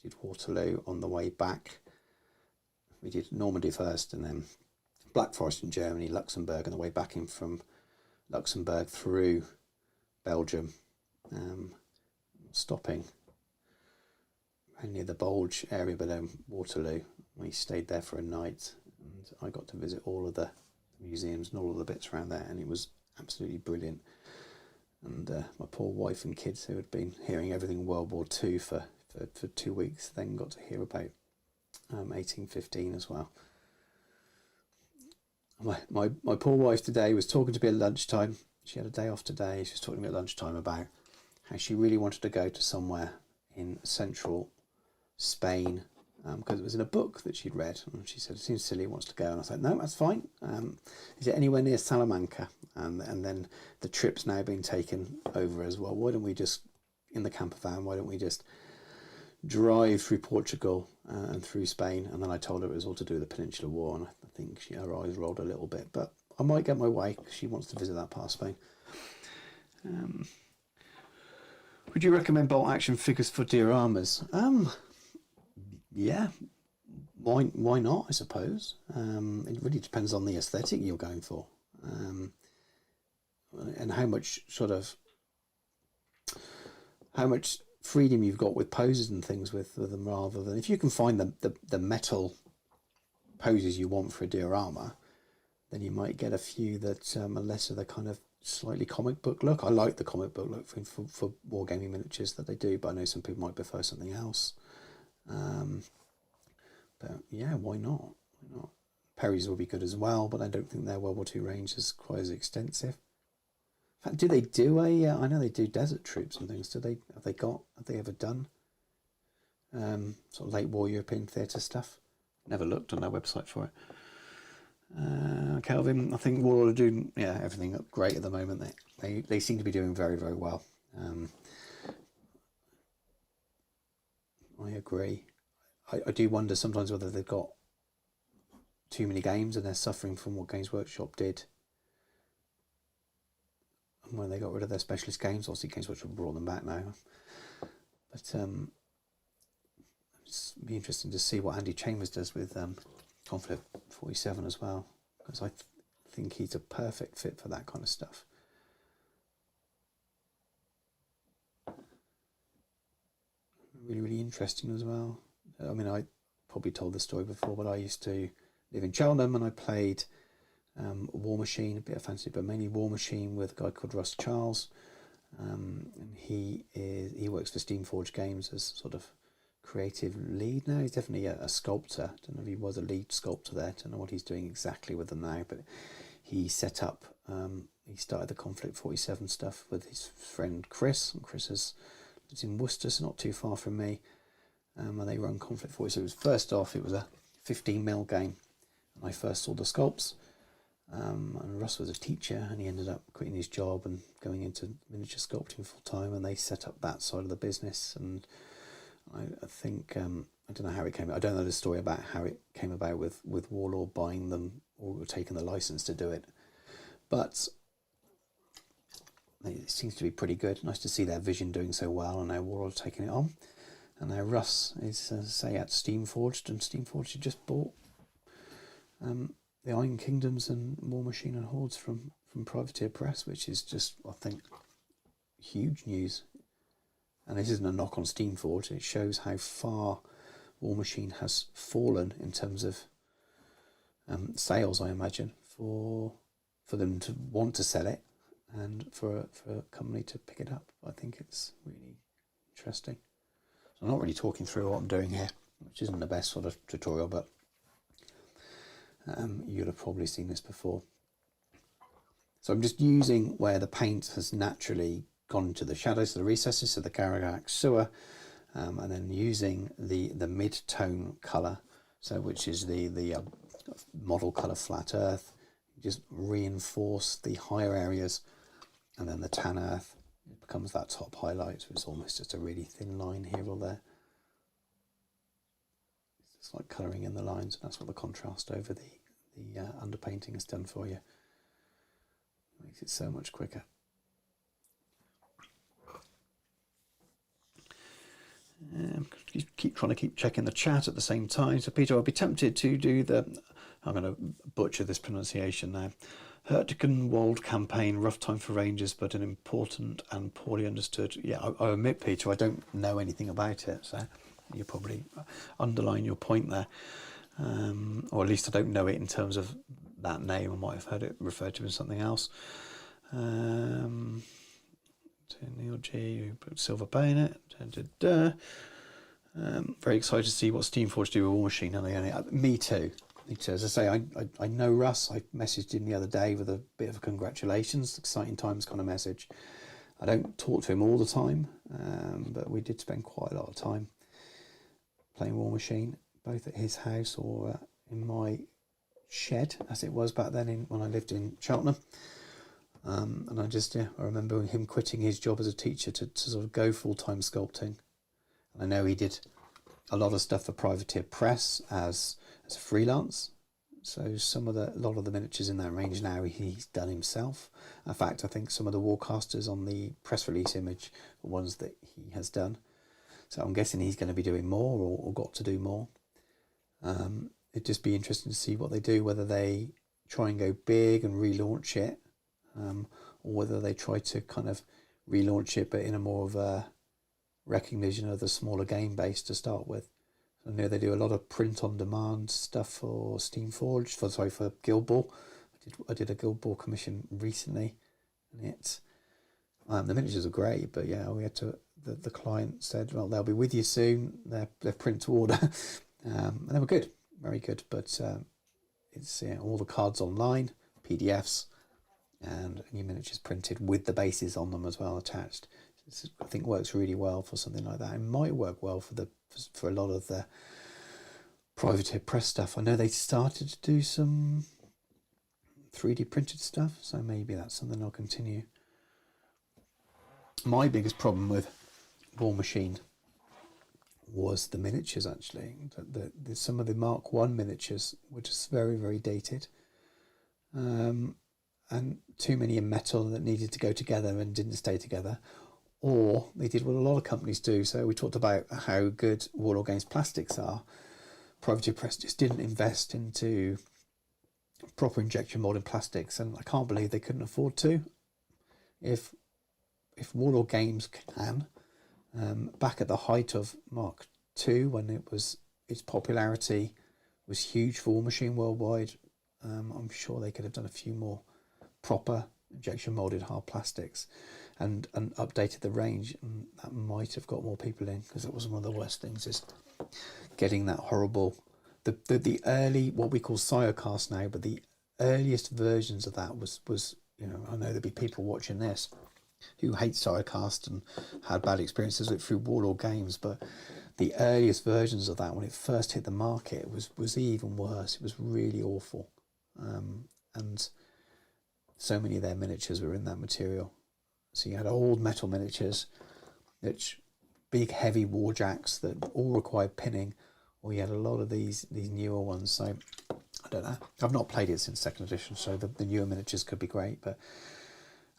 did Waterloo on the way back. We did Normandy first, and then Black Forest in Germany, Luxembourg, on the way back in from Luxembourg through Belgium. Stopping right near the Bulge area, but Waterloo. We stayed there for a night, and I got to visit all of the museums and all of the bits around there, and it was absolutely brilliant. And my poor wife and kids, who had been hearing everything World War II for 2 weeks, then got to hear about 1815 as well. My poor wife today was talking to me at lunchtime. She had a day off today. She was talking to me at lunchtime about how she really wanted to go to somewhere in central Spain, because it was in a book that she'd read, and she said it seems silly, wants to go, and I said no, that's fine. Is it anywhere near Salamanca? And then the trip's now been taken over as well. Why don't we just, in the camper van, why don't we just drive through Portugal and through Spain? And then I told her it was all to do with the Peninsular War, and I think her eyes rolled a little bit, but I might get my way because she wants to visit that part of Spain. Would you recommend bolt action figures for dioramas? Yeah, why not? I suppose it really depends on the aesthetic you're going for, and how much freedom you've got with poses and things with them, rather than if you can find the metal poses you want for a diorama, then you might get a few that are less of the kind of slightly comic book look. I like the comic book look for wargaming miniatures that they do, but I know some people might prefer something else. But yeah, why not? Why not? Perry's will be good as well, but I don't think their World War II range is quite as extensive. In fact, do they do I know they do desert troops and things. Have they ever done sort of late war European theatre stuff? Never looked on their website for it. Kelvin, I think Warlord are doing everything up great at the moment. They seem to be doing very, very well. I agree. I do wonder sometimes whether they've got too many games and they're suffering from what Games Workshop did. And when they got rid of their specialist games, obviously Games Workshop brought them back now. But it's be interesting to see what Andy Chambers does with Conflict 47 as well, because I think he's a perfect fit for that kind of stuff. Really, really interesting as well. I mean, I probably told the story before, but I used to live in Cheltenham and I played War Machine, a bit of fantasy, but mainly War Machine with a guy called Russ Charles. And he works for Steamforged Games as sort of creative lead now. He's definitely a sculptor. I don't know if he was a lead sculptor there. I don't know what he's doing exactly with them now, but he set up, he started the Conflict 47 stuff with his friend Chris, and Chris lives in Worcester, so not too far from me. And they run Conflict 47. First off, it was a 15mm game, and I first saw the sculpts. And Russ was a teacher, and he ended up quitting his job and going into miniature sculpting full time, and they set up that side of the business. And I think I don't know how it came. I don't know the story about how it came about with Warlord buying them or taking the license to do it, but it seems to be pretty good. Nice to see their vision doing so well, and now Warlord taking it on. And now Russ is at Steamforged, and Steamforged had just bought the Iron Kingdoms and War Machine and Hordes from Privateer Press, which is just, I think, huge news. And this isn't a knock on Steamforged. It shows how far War Machine has fallen in terms of sales, I imagine, for them to want to sell it and for a company to pick it up. I think it's really interesting. So I'm not really talking through what I'm doing here, which isn't the best sort of tutorial, but you'll have probably seen this before. So I'm just using where the paint has naturally gone into the shadows, so the recesses, so the Garagax sewer, and then using the mid-tone colour, so which is the model colour flat earth, just reinforce the higher areas, and then the tan earth, it becomes that top highlight, so it's almost just a really thin line here or there. It's like colouring in the lines, and that's what the contrast over the underpainting has done for you. It makes it so much quicker. Keep trying to keep checking the chat at the same time. So Peter, I'll be tempted to do I'm going to butcher this pronunciation now. Hurtgenwald campaign, rough time for Rangers, but an important and poorly understood. Yeah, I admit, Peter, I don't know anything about it, so you probably underline your point there. Or at least I don't know it in terms of that name. I might have heard it referred to as something else. Neil G, who put Silver Bayonet. Very excited to see what Steamforged do with War Machine. Me too. As I say, I know Russ. I messaged him the other day with a bit of a congratulations, exciting times kind of message. I don't talk to him all the time, but we did spend quite a lot of time playing War Machine, both at his house or in my shed, as it was back then when I lived in Cheltenham. And I remember him quitting his job as a teacher to sort of go full-time sculpting. And I know he did a lot of stuff for Privateer Press as a freelance. So a lot of the miniatures in that range now he's done himself. In fact, I think some of the Warcasters on the press release image are ones that he has done. So I'm guessing he's going to be doing more or got to do more. It'd just be interesting to see what they do, whether they try and go big and relaunch it, or whether they try to kind of relaunch it but in a more of a recognition of the smaller game base to start with. I know they do a lot of print on demand stuff for Steamforged, for Guild Ball. I did a Guild Ball commission recently, and the miniatures are great, but yeah, we had to. The client said, well, they'll be with you soon. They're print to order, and they were good, very good. But it's all the cards online, PDFs, and new miniatures printed with the bases on them as well attached. I think works really well for something like that. It might work well for a lot of the privateer press stuff. I know they started to do some 3D printed stuff, so maybe that's something I'll continue. My biggest problem with War Machine was the miniatures, actually. Some of the Mark 1 miniatures were just very, very dated. And too many in metal that needed to go together and didn't stay together. Or they did what a lot of companies do. So we talked about how good Warlord Games plastics are. Privateer Press just didn't invest into proper injection molded plastics, and I can't believe they couldn't afford to. If Warlord Games can, back at the height of Mark II, when its popularity was huge for War Machine worldwide, I'm sure they could have done a few more proper injection molded hard plastics and updated the range, and that might have got more people in, because it was one of the worst things, is getting that horrible the early, what we call Siocast now, but the earliest versions of that was I know there'd be people watching this who hate Siocast and had bad experiences with it through Warlord Games, but the earliest versions of that, when it first hit the market, was even worse. It was really awful, and so many of their miniatures were in that material. So you had old metal miniatures, which big heavy warjacks that all required pinning, or you had a lot of these newer ones. So I don't know. I've not played it since 2nd edition, so the newer miniatures could be great, but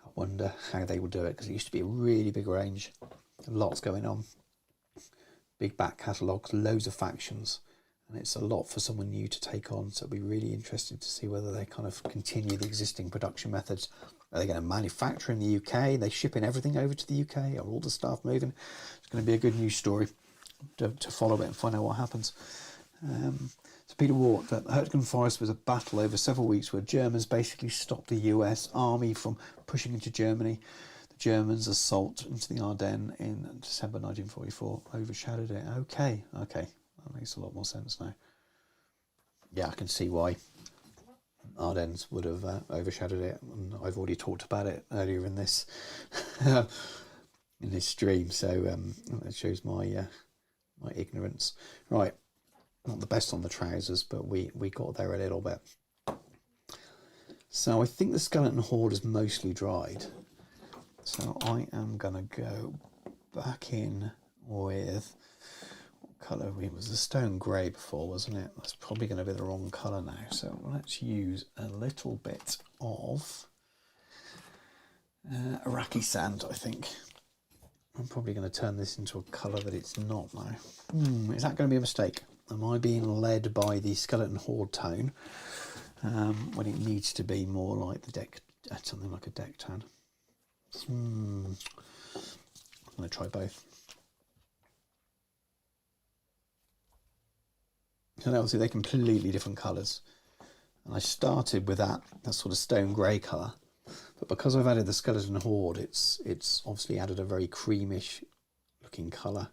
I wonder how they will do it, because it used to be a really big range, lots going on, big back catalogues, loads of factions, and it's a lot for someone new to take on. So it'll be really interesting to see whether they kind of continue the existing production methods. Are they going to manufacture in the UK? Are they shipping everything over to the UK? Are all the staff moving? It's going to be a good news story to follow it and find out what happens. So Peter Ward, that Hurtgen Forest was a battle over several weeks where Germans basically stopped the US army from pushing into Germany. The Germans' assault into the Ardennes in December 1944 overshadowed it. Okay, that makes a lot more sense now. Yeah, I can see why Ardennes would have overshadowed it, and I've already talked about it earlier in this in this stream, so that shows my my ignorance. Right, not the best on the trousers, but we got there a little bit. So I think the skeleton horde is mostly dried, so I am gonna go back in with, what colour? It was a stone grey before, wasn't it? That's probably going to be the wrong colour now, so let's use a little bit of Iraqi sand, I think. I'm probably going to turn this into a colour that it's not now. Is that going to be a mistake? Am I being led by the skeleton horde tone when it needs to be more like the deck, something like a deck tan? I'm going to try both. So obviously they're completely different colours, and I started with that sort of stone grey colour, but because I've added the skeleton horde, it's obviously added a very creamish looking colour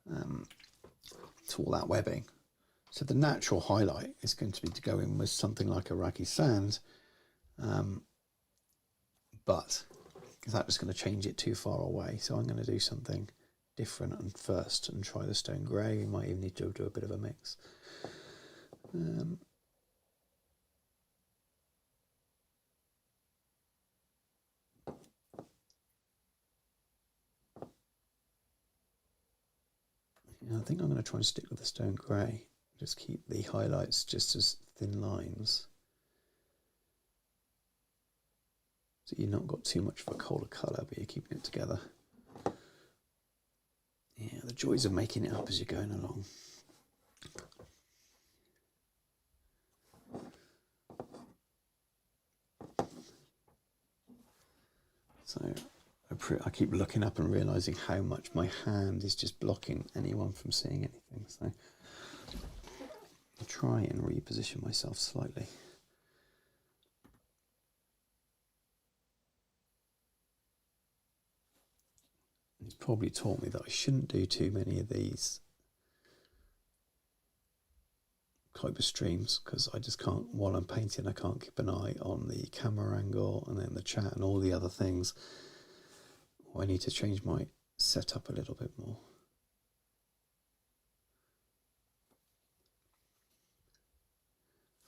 to all that webbing. So the natural highlight is going to be to go in with something like Iraqi sand, but is that just going to change it too far away? So I'm going to do something different and first and try the stone grey. We might even need to do a bit of a mix. I think I'm going to try and stick with the stone grey. Just keep the highlights just as thin lines, so you've not got too much of a colder colour, but you're keeping it together. Yeah, the joys of making it up as you're going along. So I keep looking up and realising how much my hand is just blocking anyone from seeing anything. So I'll try and reposition myself slightly. He's probably taught me that I shouldn't do too many of these type of streams, because I just can't, while I'm painting, I can't keep an eye on the camera angle and then the chat and all the other things. I need to change my setup a little bit more.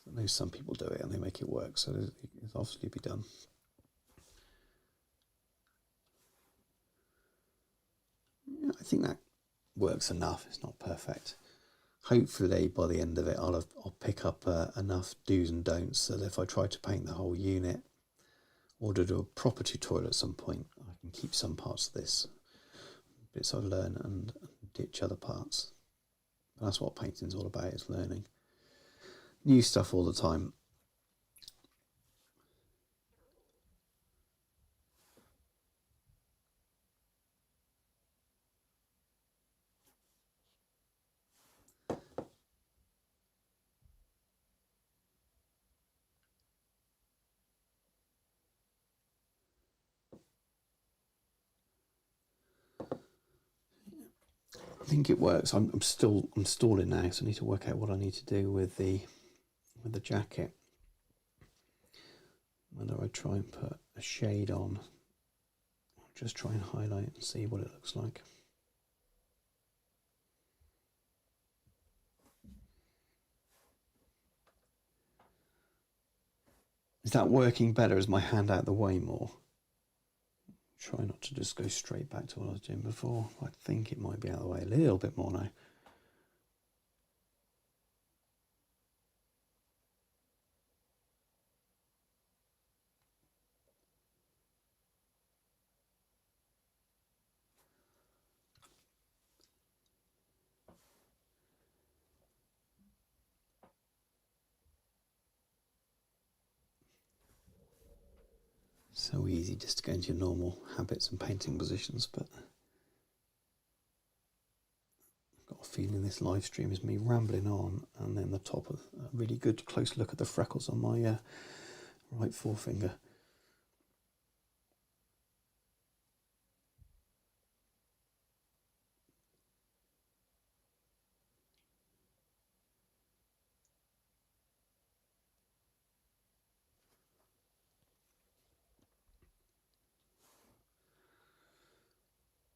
I know some people do it and they make it work, so it'll obviously be done. Yeah, I think that works enough. It's not perfect. Hopefully by the end of it I'll pick up enough do's and don'ts so that if I try to paint the whole unit or to do a proper tutorial at some point, I can keep some parts of this bits I learn and ditch other parts. But that's what painting's all about, is learning new stuff all the time. I think it works. I'm stalling now, so I need to work out what I need to do with the jacket. Whether I try and put a shade on, or just try and highlight and see what it looks like. Is that working better as my hand out the way more? Try not to just go straight back to what I was doing before. I think it might be out of the way a little bit more now. So easy just to go into your normal habits and painting positions, but I've got a feeling this live stream is me rambling on, and then the top of a really good close look at the freckles on my right forefinger.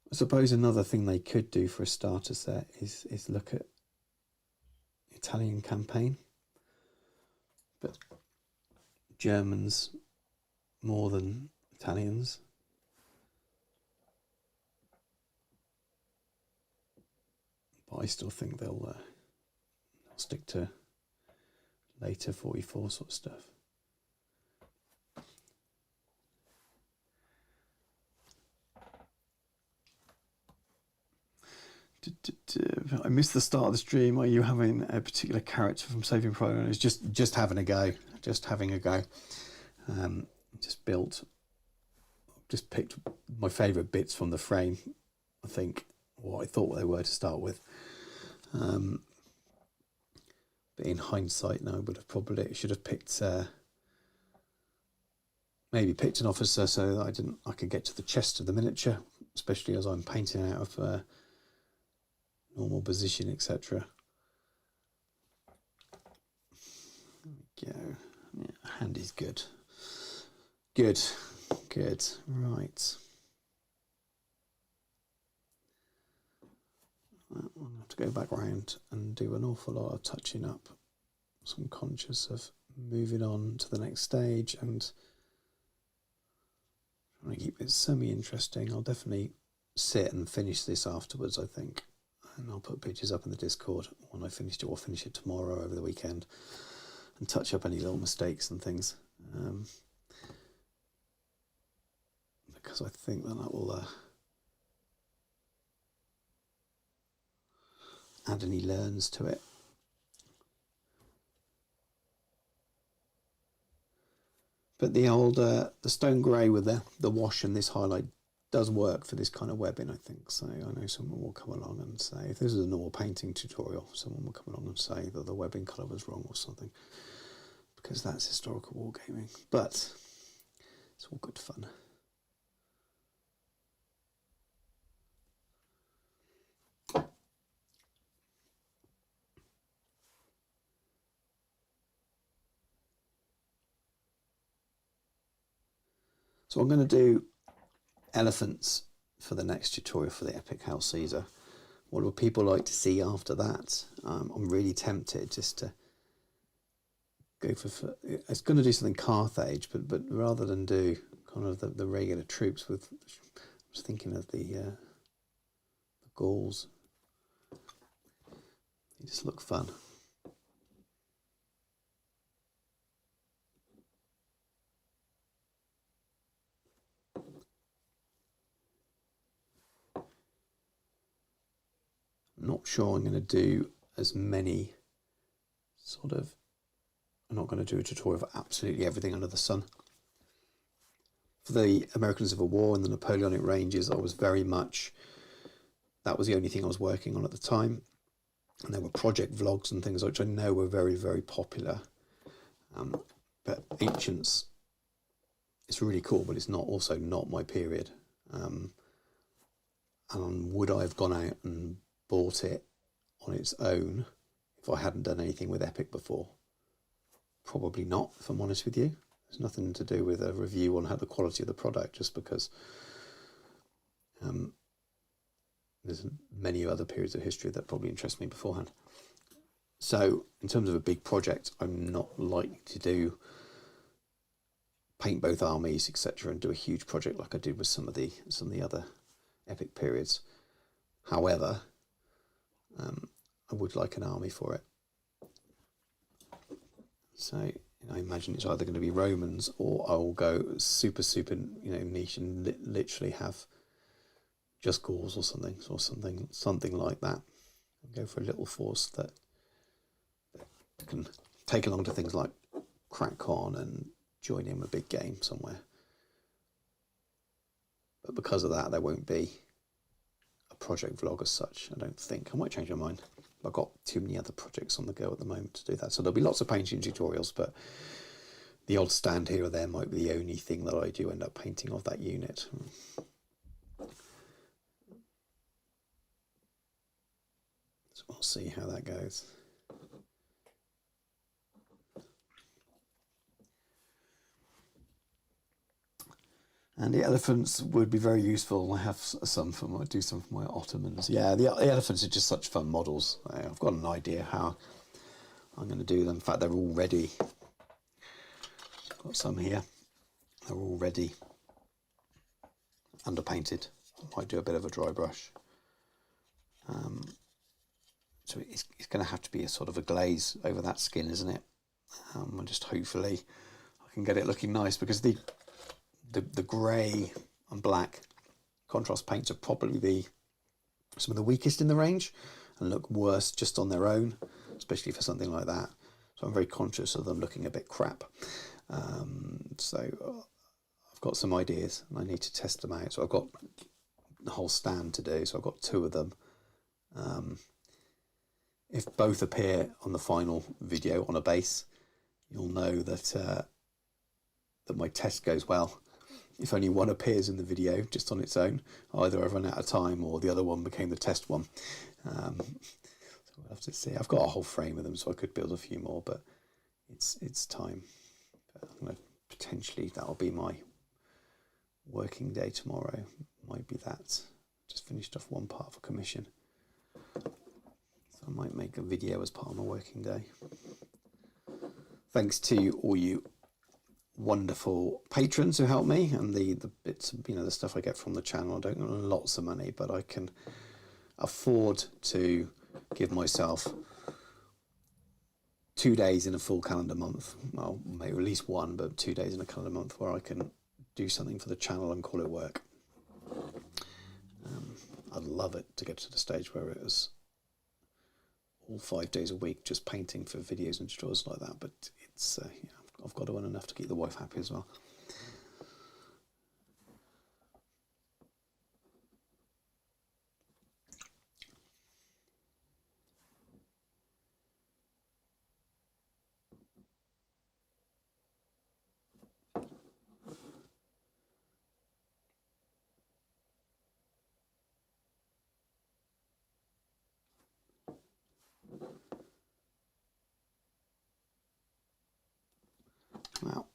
I suppose another thing they could do for a starter set is look at Italian campaign, but Germans more than Italians. But I still think they'll stick to later 44 sort of stuff. I missed the start of the stream. Are you having a particular character from Saving Private Ryan? It's just having a go. Just having a go. Just picked my favourite bits from the frame, I think, what I thought they were to start with. But in hindsight, no, I would have probably should have picked maybe picked an officer so that I could get to the chest of the miniature, especially as I'm painting out of normal position, etc. There we go. Yeah, hand is good. Good. Right. I'll have to go back round and do an awful lot of touching up. So I'm conscious of moving on to the next stage and trying to keep it semi-interesting. I'll definitely sit and finish this afterwards, I think. And I'll put pictures up in the Discord when I finish it, or finish it tomorrow over the weekend, and touch up any little mistakes and things. Because I think that will add any learns to it. But the old the stone grey with the wash and this highlight does work for this kind of webbing, I think. So I know someone will come along and say, if this is a normal painting tutorial, someone will come along and say that the webbing colour was wrong or something, because that's historical wargaming. But it's all good fun. So I'm going to do elephants for the next tutorial for the Epic House Caesar. What would people like to see after that? I'm really tempted just to go for it's going to do something Carthage, but rather than do kind of the regular troops with, I was thinking of the Gauls. They just look fun. I'm not sure I'm going to do as many I'm not going to do a tutorial for absolutely everything under the sun. For the American Civil War and the Napoleonic Ranges, I was very much, that was the only thing I was working on at the time. And there were project vlogs and things which I know were very, very popular. But Ancients, it's really cool, but it's also not my period. And would I have gone out and bought it on its own if I hadn't done anything with Epic before? Probably not, if I'm honest with you. There's nothing to do with a review on how the quality of the product, just because there's many other periods of history that probably interest me beforehand. So in terms of a big project, I'm not likely to paint both armies, etc., and do a huge project like I did with some of the other Epic periods. However, I would like an army for it. So I imagine it's either going to be Romans, or I will go super niche and literally have just Gauls or something like that, and go for a little force that can take along to things like CrackCon and join in a big game somewhere. But because of that, there won't be a project vlog as such, I don't think. I might change my mind. I've got too many other projects on the go at the moment to do that. So there'll be lots of painting tutorials, but the odd stand here or there might be the only thing that I do end up painting of that unit. So we'll see how that goes. And the elephants would be very useful. I have some for my Ottomans. Yeah, the elephants are just such fun models. I've got an idea how I'm going to do them. In fact, they're all ready. Got some here. They're all ready, underpainted. Might do a bit of a dry brush. So it's going to have to be a sort of a glaze over that skin, isn't it? And just hopefully I can get it looking nice, because the grey and black contrast paints are probably some of the weakest in the range and look worse just on their own, especially for something like that. So I'm very conscious of them looking a bit crap. So I've got some ideas and I need to test them out. So I've got the whole stand to do. So I've got 2 of them. If both appear on the final video on a base, you'll know that that my test goes well. If only one appears in the video just on its own, either I've run out of time or the other one became the test one. So we'll have to see. I've got a whole frame of them, so I could build a few more, but it's time. But I'm going to potentially, that'll be my working day tomorrow. Might be that. Just finished off one part of a commission. So I might make a video as part of my working day. Thanks to all you wonderful patrons who help me, and the bits of, the stuff I get from the channel. I don't earn lots of money, but I can afford to give myself 2 days in a full calendar month, well, maybe at least one, but 2 days in a calendar month where I can do something for the channel and call it work. I'd love it to get to the stage where it was all 5 days a week just painting for videos and tutorials like that, but it's I've got to and enough to keep the wife happy as well. Now,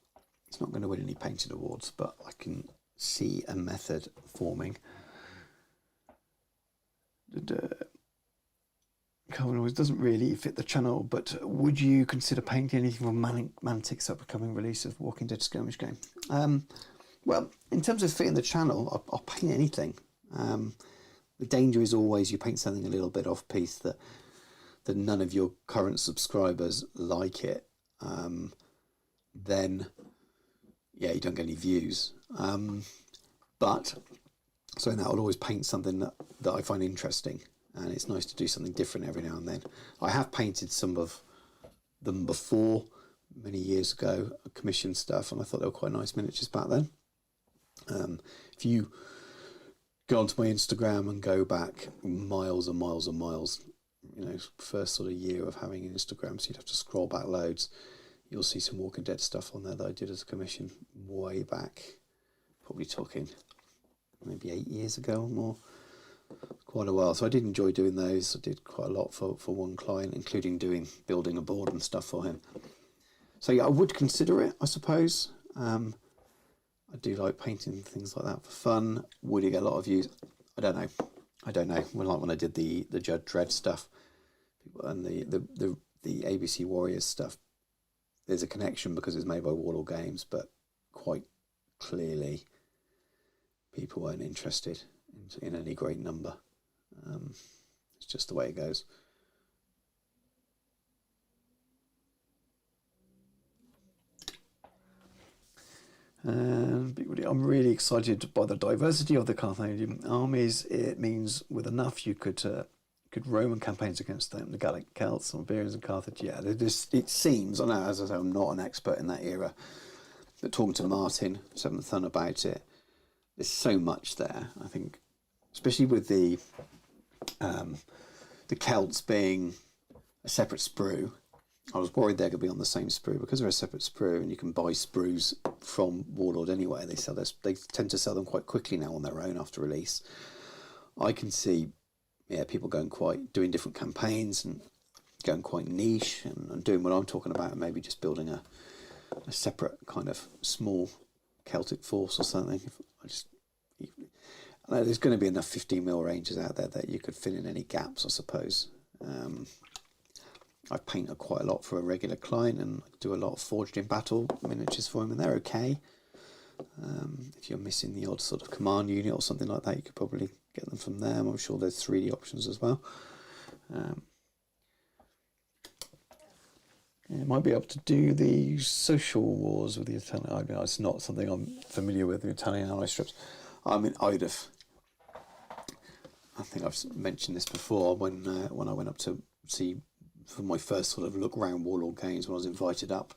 it's not going to win any painted awards, but I can see a method forming. It doesn't really fit the channel, but would you consider painting anything from Mantic's upcoming release of Walking Dead skirmish game? Well, in terms of fitting the channel, I'll paint anything. The danger is always you paint something a little bit off-piece that none of your current subscribers like it. Then yeah, you don't get any views. But so that I'll always paint something that I find interesting, and it's nice to do something different every now and then. I have painted some of them before, many years ago, commissioned stuff, and I thought they were quite nice miniatures back then. If you go onto my Instagram and go back miles and miles and miles, you know, first sort of year of having an Instagram, so you'd have to scroll back loads. You'll see some Walking Dead stuff on there that I did as a commission way back, probably talking maybe 8 years ago or more, quite a while. So I did enjoy doing those. I did quite a lot for one client, including building a board and stuff for him. So yeah, I would consider it, I suppose. I do like painting things like that for fun. Would it get a lot of views? I don't know. Well, like when I did the Judge Dredd stuff and the ABC Warriors stuff, there's a connection because it's made by Warlord Games, but quite clearly people weren't interested in any great number. It's just the way it goes. I'm really excited by the diversity of the Carthaginian armies. It means with enough you could Roman campaigns against them, the Gallic Celts, Iberians and Carthage. Yeah, it seems, I know, as I say, I'm not an expert in that era, but talking to Martin, Seventh Son, about it, there's so much there. I think, especially with the Celts being a separate sprue, I was worried they're going to be on the same sprue because they're a separate sprue, and you can buy sprues from Warlord anyway. They tend to sell them quite quickly now on their own after release. I can see, yeah, people doing different campaigns and going quite niche and doing what I'm talking about, and maybe just building a separate kind of small Celtic force or something. I know there's going to be enough 15mm ranges out there that you could fill in any gaps, I suppose. I paint quite a lot for a regular client and do a lot of forged in battle miniatures for him, and they're okay. If you're missing the odd sort of command unit or something like that, you could probably get them from them. I'm sure there's 3D options as well. You might be able to do the social wars with the Italian. I mean, it's not something I'm familiar with, the Italian ally strips. I mean, I think I've mentioned this before when I went up to see for my first sort of look around Warlord Games when I was invited up,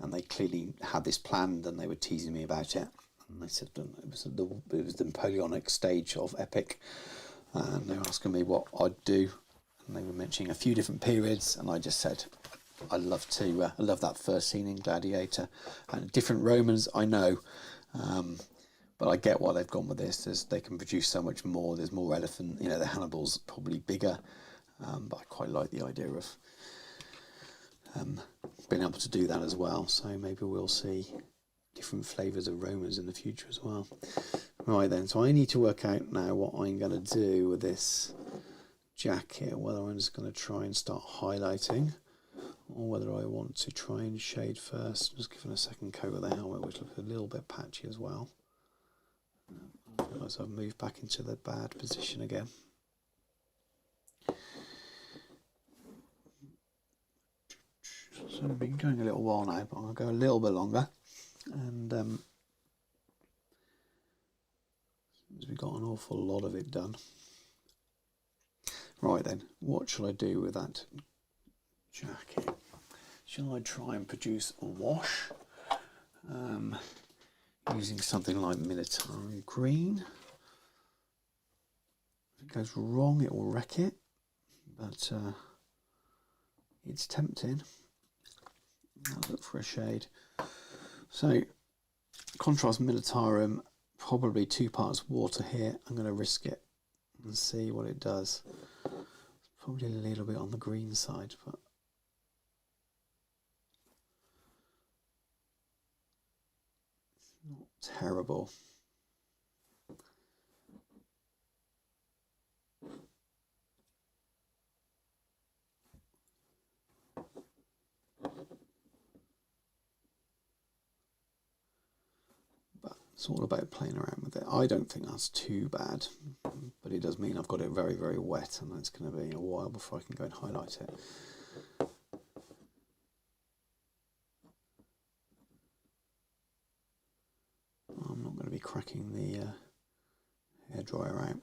and they clearly had this planned and they were teasing me about it. And they said it was the Napoleonic stage of Epic, and they were asking me what I'd do, and they were mentioning a few different periods, and I just said I love that first scene in Gladiator, and different Romans I know, but I get why they've gone with this. They can produce so much more. There's more elephant, the Hannibal's probably bigger, but I quite like the idea of being able to do that as well. So maybe we'll see different flavours of Romans in the future as well. Right then, so I need to work out now what I'm going to do with this jacket, whether I'm just going to try and start highlighting or whether I want to try and shade first. Just giving a second coat of the helmet, which looks a little bit patchy as well. I realise I've moved back into the bad position again. So I've been going a little while now, but I'll go a little bit longer. And we've got an awful lot of it done. Right then, what shall I do with that jacket? Shall I try and produce a wash, using something like Minotaur Green. If it goes wrong, it will wreck it, but it's tempting. I'll look for a shade. So, contrast Minotaurum, probably 2 parts water here. I'm going to risk it and see what it does. Probably a little bit on the green side, but not terrible. But it's all about playing around with it. I don't think that's too bad, but it does mean I've got it very, very wet, and it's going to be a while before I can go and highlight it. I'm not going to be cracking the hairdryer out.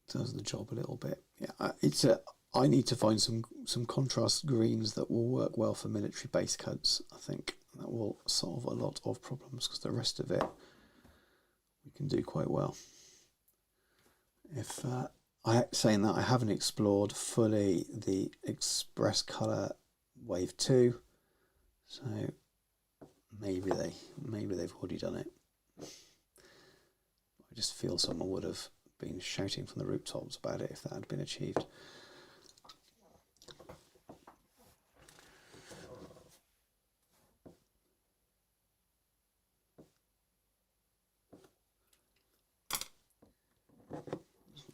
Does the job a little bit. Yeah, I need to find some contrast greens that will work well for military base coats. I think that will solve a lot of problems, because the rest of it we can do quite well. If saying that, I haven't explored fully the Express Colour Wave 2, so maybe they've already done it. I just feel someone would have been shouting from the rooftops about it if that had been achieved. Not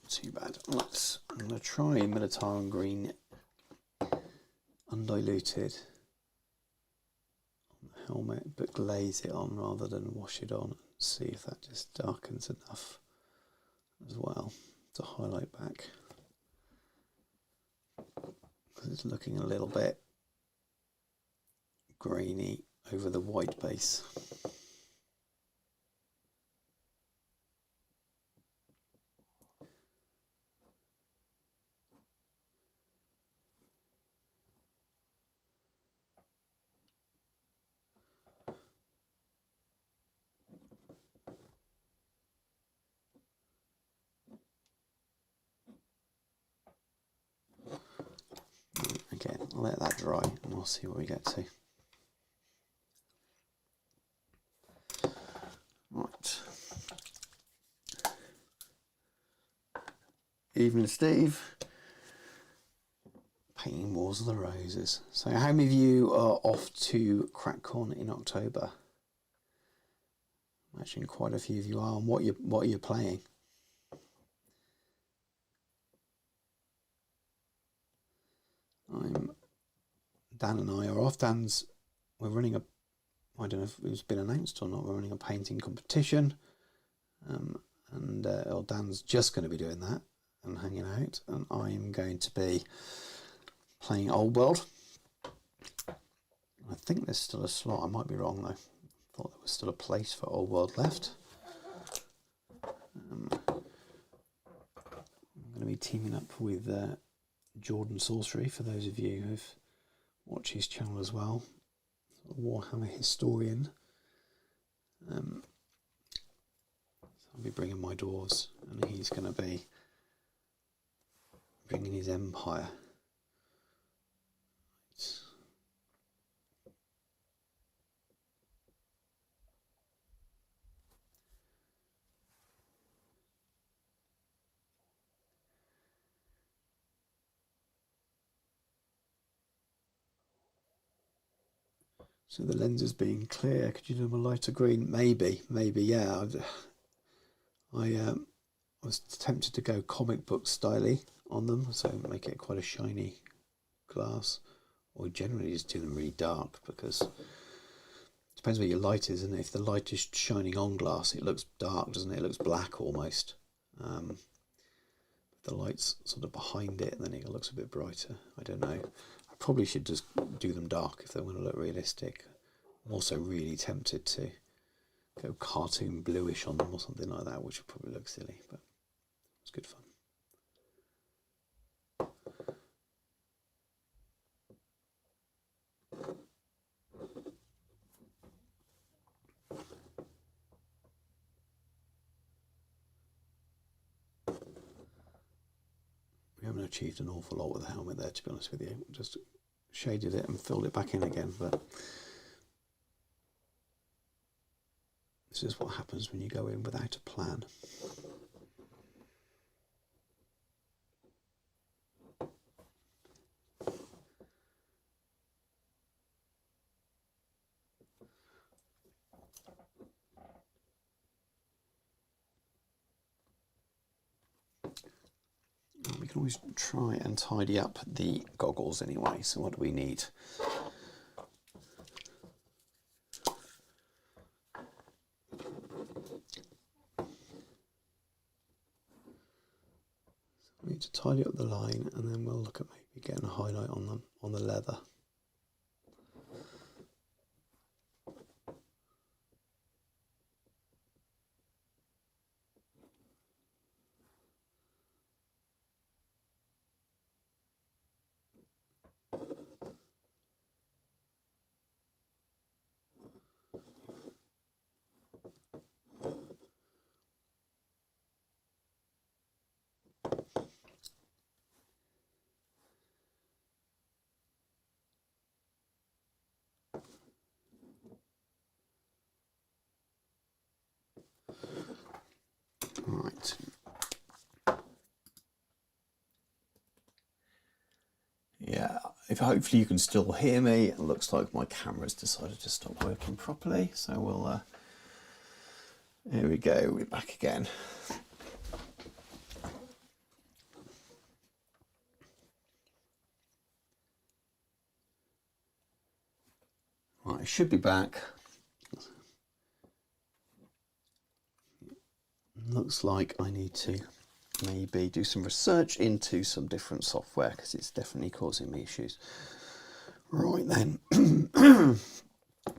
too bad. I'm going to try Minotaur and Green undiluted on the helmet, but glaze it on rather than wash it on, and see if that just darkens enough as well to highlight back, because it's looking a little bit grainy over the white base. Again, I'll let that dry and we'll see what we get to. Right. Evening, Steve. Painting Wars of the Roses. So how many of you are off to CrackCon in October? Imagine quite a few of you are. And what are you playing? Dan and I are off. We're running I don't know if it's been announced or not, we're running a painting competition. Dan's just going to be doing that and hanging out, and I'm going to be playing Old World. I think there's still a slot. I might be wrong though. I thought there was still a place for Old World left. I'm going to be teaming up with Jordan Sorcery, for those of you who've watched his channel as well. Warhammer historian. So I'll be bringing my dwarves, and he's going to be bringing his empire. So the lenses being clear, could you do them a lighter green? Maybe, yeah. I was tempted to go comic book styly on them, so make it quite a shiny glass, or generally just do them really dark, because it depends where your light is, and if the light is shining on glass, it looks dark, doesn't it? It looks black almost. If the light's sort of behind it, and then it looks a bit brighter. I don't know. I probably should just do them dark if they want to look realistic. I'm also really tempted to go cartoon bluish on them or something like that, which would probably look silly, but it's good fun. We haven't achieved an awful lot with the helmet there, to be honest with you. Just shaded it and filled it back in again, but this is what happens when you go in without a plan. We can always try and tidy up the goggles anyway. So what do we need? We need to tidy up the line, and then we'll look at maybe getting a highlight on them on the leather. Right. Yeah, if hopefully you can still hear me. It looks like my camera's decided to stop working properly, so we'll here we go, we're back again. Right, I should be back. Looks like I need to maybe do some research into some different software because it's definitely causing me issues. Right then,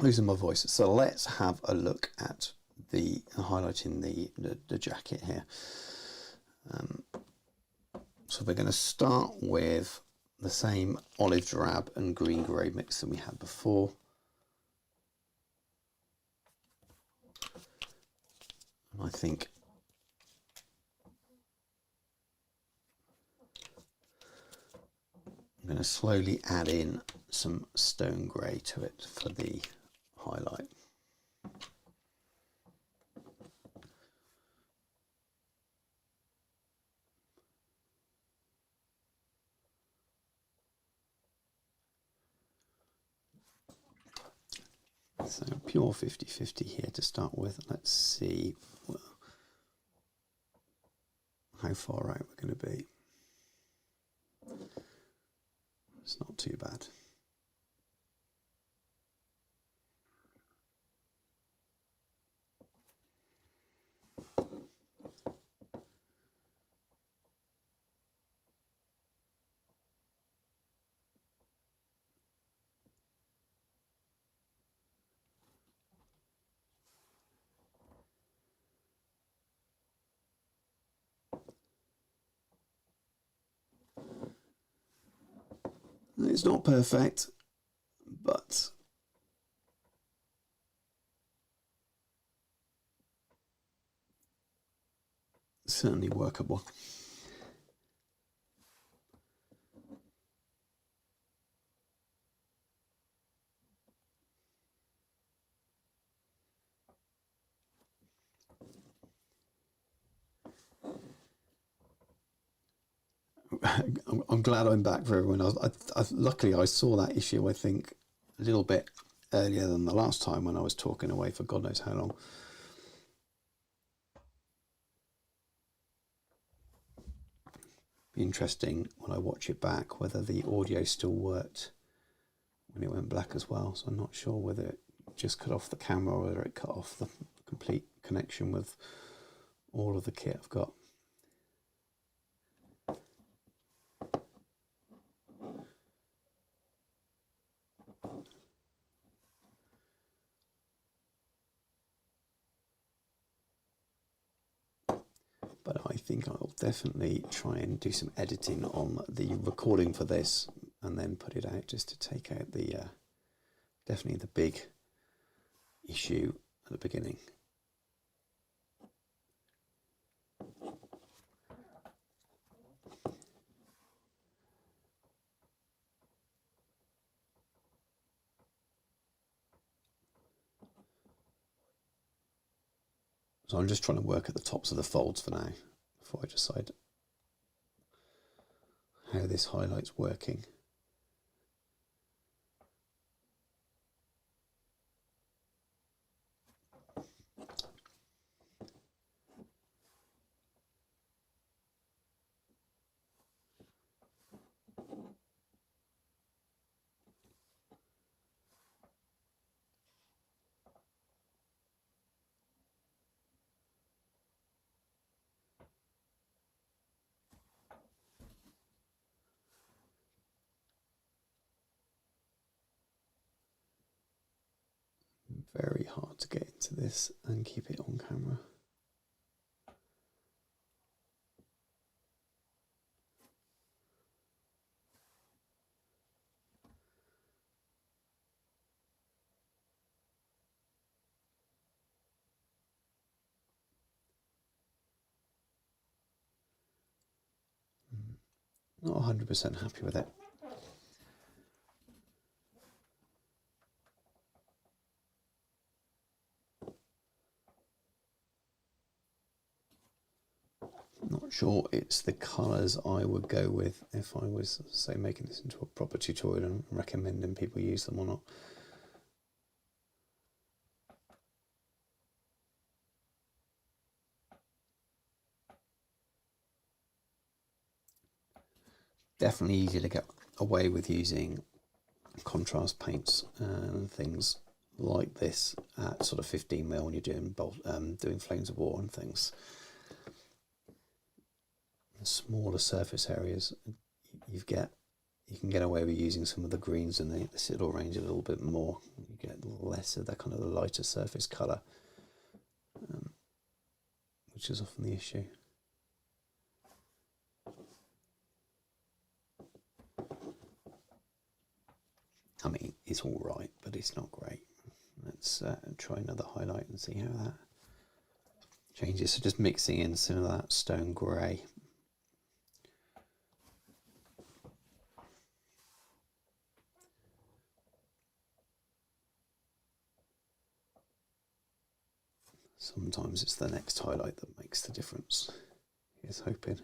losing my voice. So let's have a look at the highlighting the jacket here. So we're going to start with the same olive drab and green grey mix that we had before. And I think I'm going to slowly add in some stone grey to it for the highlight. So pure 50-50 here to start with. Let's see how far out we're going to be. It's not too bad. It's not perfect, but certainly workable. I'm glad I'm back for everyone else. Luckily, I saw that issue, I think, a little bit earlier than the last time when I was talking away for God knows how long. Be interesting when I watch it back whether the audio still worked when it went black as well. So I'm not sure whether it just cut off the camera or whether it cut off the complete connection with all of the kit I've got. think I'll definitely try and do some editing on the recording for this and then put it out just to take out the definitely the big issue at the beginning. So I'm just trying to work at the tops of the folds for now before I decide how this highlight's working. Very hard to get into this and keep it on camera. Not 100% happy with it. Not sure it's the colours I would go with if I was, say, making this into a proper tutorial and recommending people use them or not. Definitely easy to get away with using contrast paints and things like this at sort of 15mm when you're doing Flames of War and things. The smaller surface areas, you can get away with using some of the greens and the Citadel range a little bit more. You get less of that kind of the lighter surface colour, which is often the issue. I mean, it's all right, but it's not great. Let's try another highlight and see how that changes. So just mixing in some of that stone grey. Sometimes it's the next highlight that makes the difference. Here's hoping.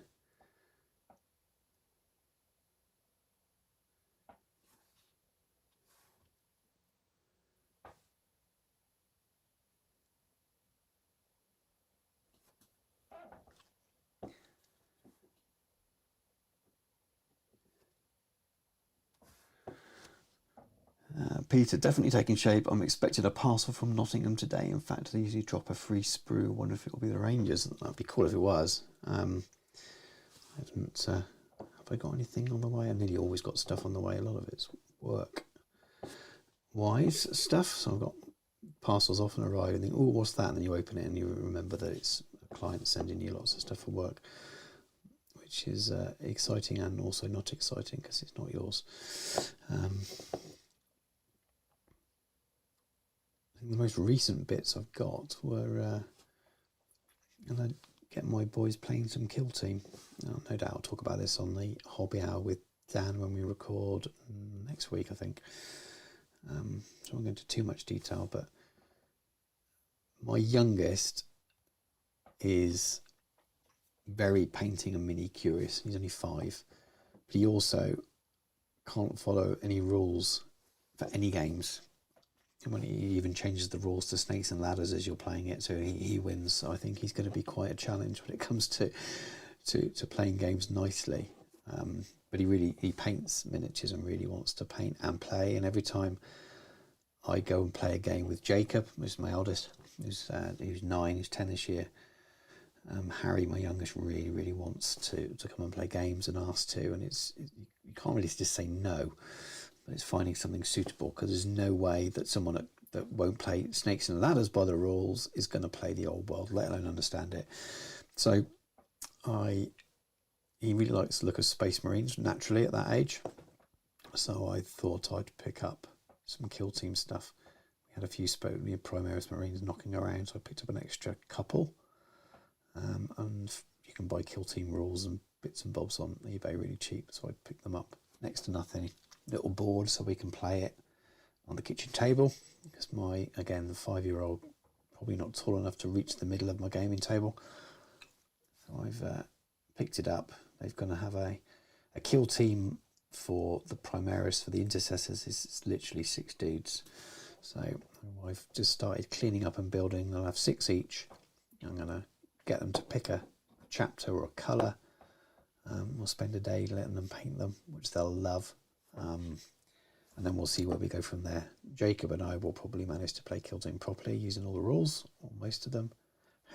Peter, definitely taking shape. I'm expecting a parcel from Nottingham today. In fact, they usually drop a free sprue. I wonder if it will be the Rangers. That'd be cool if it was. I haven't. Have I got anything on the way? I've nearly always got stuff on the way. A lot of it's work-wise stuff. So I've got parcels often arrive and think, oh, what's that? And then you open it and you remember that it's a client sending you lots of stuff for work, which is exciting and also not exciting because it's not yours. The most recent bits I've got were, and I get my boys playing some Kill Team. No doubt I'll talk about this on the Hobby Hour with Dan when we record next week, I think. So I won't go into too much detail, but my youngest is very painting and mini curious. He's only 5, but he also can't follow any rules for any games. And when he even changes the rules to Snakes and Ladders as you're playing it, so he wins. So I think he's going to be quite a challenge when it comes to playing games nicely. But he paints miniatures and really wants to paint and play. And every time I go and play a game with Jacob, who's my eldest, who's 9, who's 10 this year, Harry, my youngest, really wants to come and play games and asks to, and you can't really just say no. It's finding something suitable, because there's no way that someone that won't play Snakes and Ladders by the rules is going to play the old world, let alone understand it. So he really likes the look of Space Marines naturally at that age. So I thought I'd pick up some Kill Team stuff. We had a few Primaris Marines knocking around, so I picked up an extra couple. And you can buy Kill Team rules and bits and bobs on eBay really cheap, so I picked them up. Next to nothing, little board so we can play it on the kitchen table, because the 5-year-old probably not tall enough to reach the middle of my gaming table. So I've picked it up. They're going to have a Kill Team for the Primaris. For the Intercessors, it's literally 6 dudes. So I've just started cleaning up and building. They'll have 6 each. I'm going to get them to pick a chapter or a colour. We'll spend a day letting them paint them, which they'll love. And then we'll see where we go from there. Jacob and I will probably manage to play Kill Team properly using all the rules, or most of them.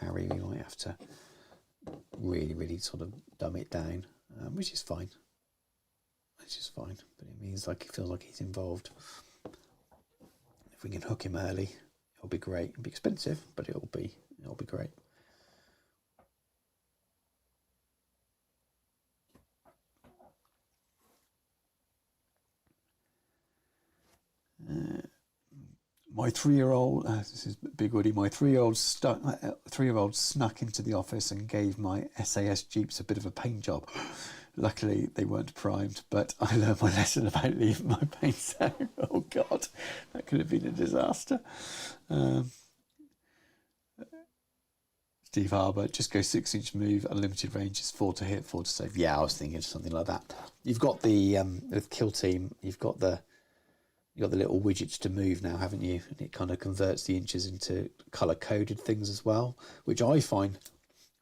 Harry, we might have to really sort of dumb it down, which is fine. Which is fine, but it means like he feels like he's involved. If we can hook him early, it'll be great. It'll be expensive, but it'll be great. My 3-year-old, this is Big Woody, my 3-year-old snuck into the office and gave my SAS Jeeps a bit of a paint job. Luckily, they weren't primed, but I learned my lesson about leaving my paints out. Oh, God, that could have been a disaster. Steve Harbour, just go 6-inch move, unlimited range is 4 to hit, 4 to save. Yeah, I was thinking something like that. You've got the, with Kill Team, you've got the little widgets to move now, haven't you? And it kind of converts the inches into colour-coded things as well, which I find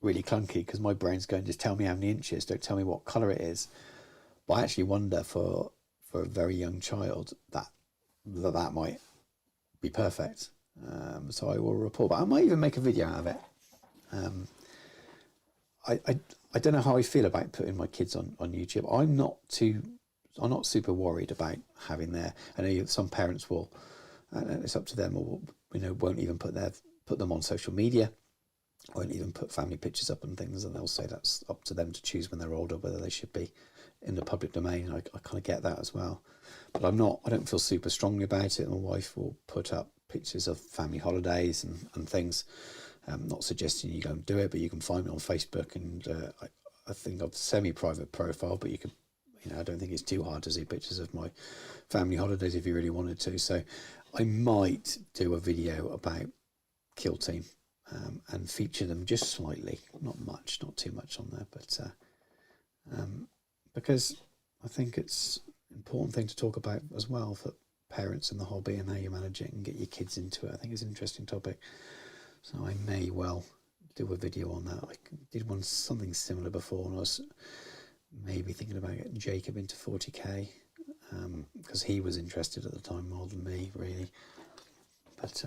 really clunky because my brain's going, just tell me how many inches, don't tell me what colour it is. But I actually wonder for a very young child that might be perfect. So I will report, but I might even make a video out of it. I don't know how I feel about putting my kids on YouTube. I'm not super worried about having their. I know some parents will, and it's up to them, or won't even put them on social media, won't even put family pictures up and things, and they'll say that's up to them to choose when they're older whether they should be in the public domain. I kind of get that as well, but I don't feel super strongly about it. My wife will put up pictures of family holidays and things. I'm not suggesting you go and do it, but you can find me on Facebook, and I think I've a semi-private profile, but you can. I don't think it's too hard to see pictures of my family holidays if you really wanted to. So I might do a video about Kill Team and feature them just slightly, not too much on there, but because I think it's an important thing to talk about as well for parents in the hobby and how you manage it and get your kids into it. I think it's an interesting topic. So I may well do a video on that. I did something similar before, and I was maybe thinking about getting Jacob into 40k because he was interested at the time more than me, really. But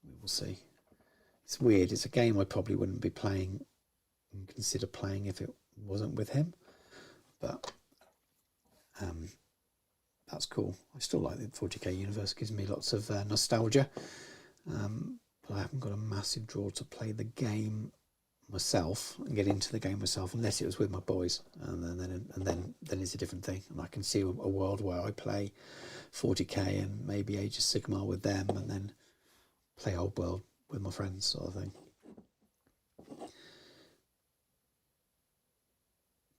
we will see. It's weird. It's a game I probably wouldn't be playing and consider playing if it wasn't with him. But that's cool. I still like the 40k universe. It gives me lots of nostalgia. But I haven't got a massive draw to play the game myself and get into the game myself unless it was with my boys, and then it's a different thing. And I can see a world where I play 40k and maybe Age of Sigmar with them, and then play Old World with my friends, sort of thing.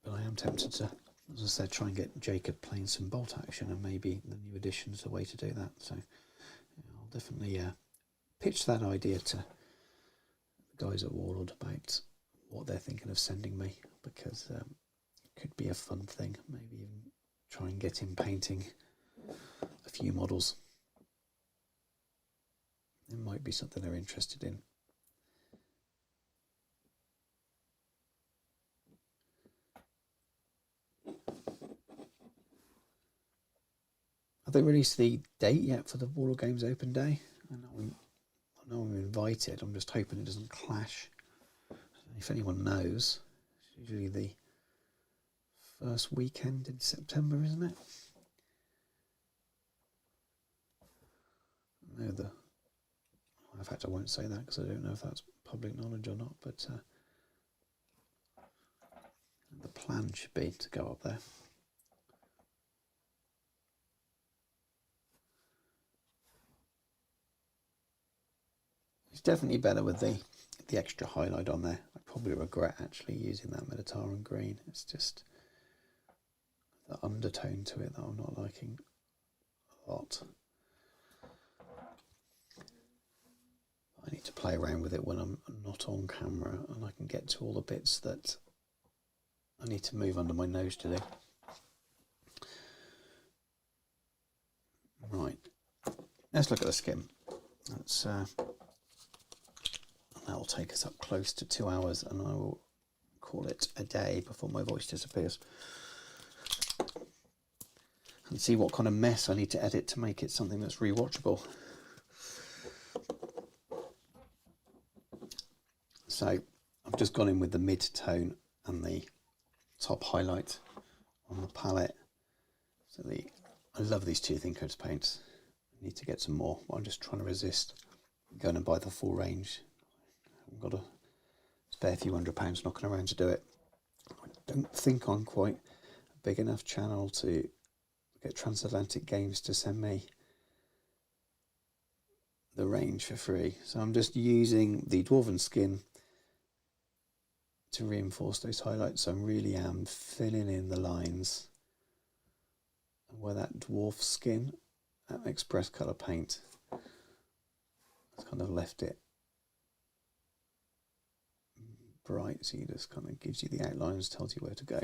But I am tempted to, as I said, try and get Jacob playing some bolt action, and maybe the new edition's a way to do that. So I'll definitely pitch that idea to guys at Warlord about what they're thinking of sending me, because it could be a fun thing. Maybe even try and get him painting a few models. It might be something they're interested in. Have they released the date yet for the Warlord Games Open Day? I know I'm invited. I'm just hoping it doesn't clash. If anyone knows, it's usually the first weekend in September, isn't it? No, in fact, I won't say that because I don't know if that's public knowledge or not. But The plan should be to go up there. It's definitely better with the extra highlight on there. I probably regret actually using that Mediterranean green. It's just the undertone to it that I'm not liking a lot. I need to play around with it when I'm not on camera, and I can get to all the bits that I need to move under my nose to do. Right, let's look at the skin. That'll take us up close to 2 hours, and I will call it a day before my voice disappears. And see what kind of mess I need to edit to make it something that's rewatchable. So I've just gone in with the mid-tone and the top highlight on the palette. So I love these two thin coats paints. I need to get some more, but I'm just trying to resist going and buy the full range. I've got a spare few £100 knocking around to do it. I don't think I'm quite a big enough channel to get Transatlantic Games to send me the range for free. So I'm just using the Dwarven skin to reinforce those highlights. So I really am filling in the lines where that dwarf skin, that express colour paint, has kind of left it bright, so you just kind of gives you the outlines, tells you where to go. I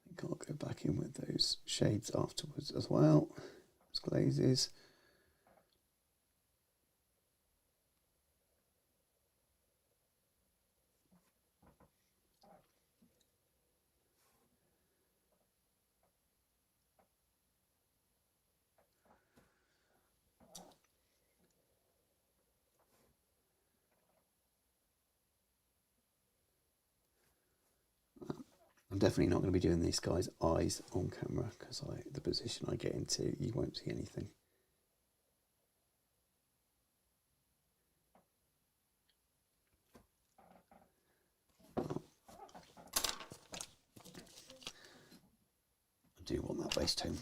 think I'll go back in with those shades afterwards as well, as glazes. I'm definitely not going to be doing these guys' eyes on camera, because the position I get into, you won't see anything. I do want that base tone.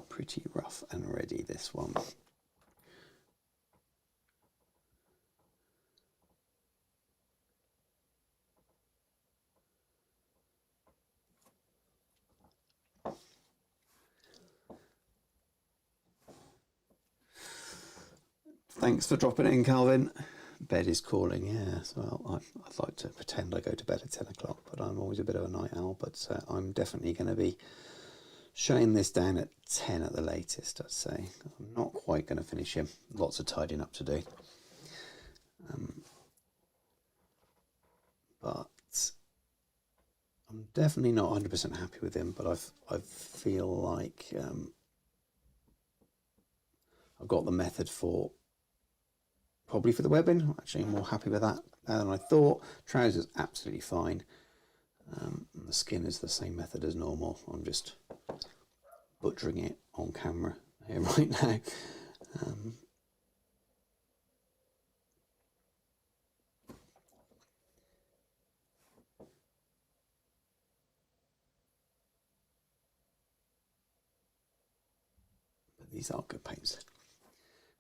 Pretty rough and ready, this one. Thanks for dropping it in, Calvin. Bed is calling, yes. Well, I'd like to pretend I go to bed at 10 o'clock, but I'm always a bit of a night owl. But I'm definitely going to be shutting this down at 10 at the latest, I'd say. I'm not quite going to finish him. Lots of tidying up to do. But I'm definitely not 100% happy with him, but I feel like I've got the method for, probably for the webbing. I'm actually more happy with that than I thought. Trousers absolutely fine. The skin is the same method as normal. I'm just butchering it on camera here right now. But these are good paints.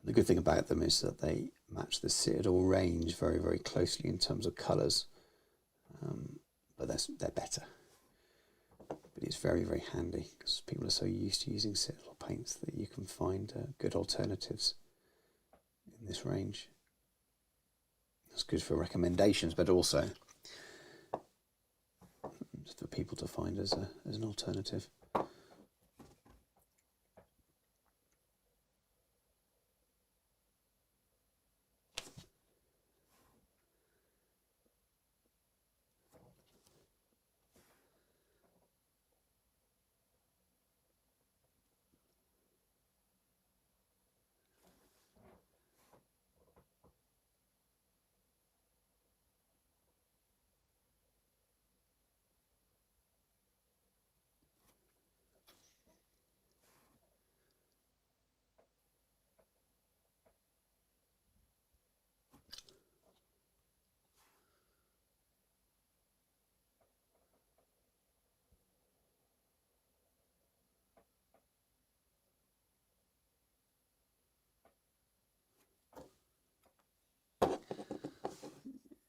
The good thing about them is that they match the Citadel range very, very closely in terms of colours, but they're better. But it's very, very handy because people are so used to using Citadel paints that you can find good alternatives in this range. It's good for recommendations, but also for people to find as an alternative.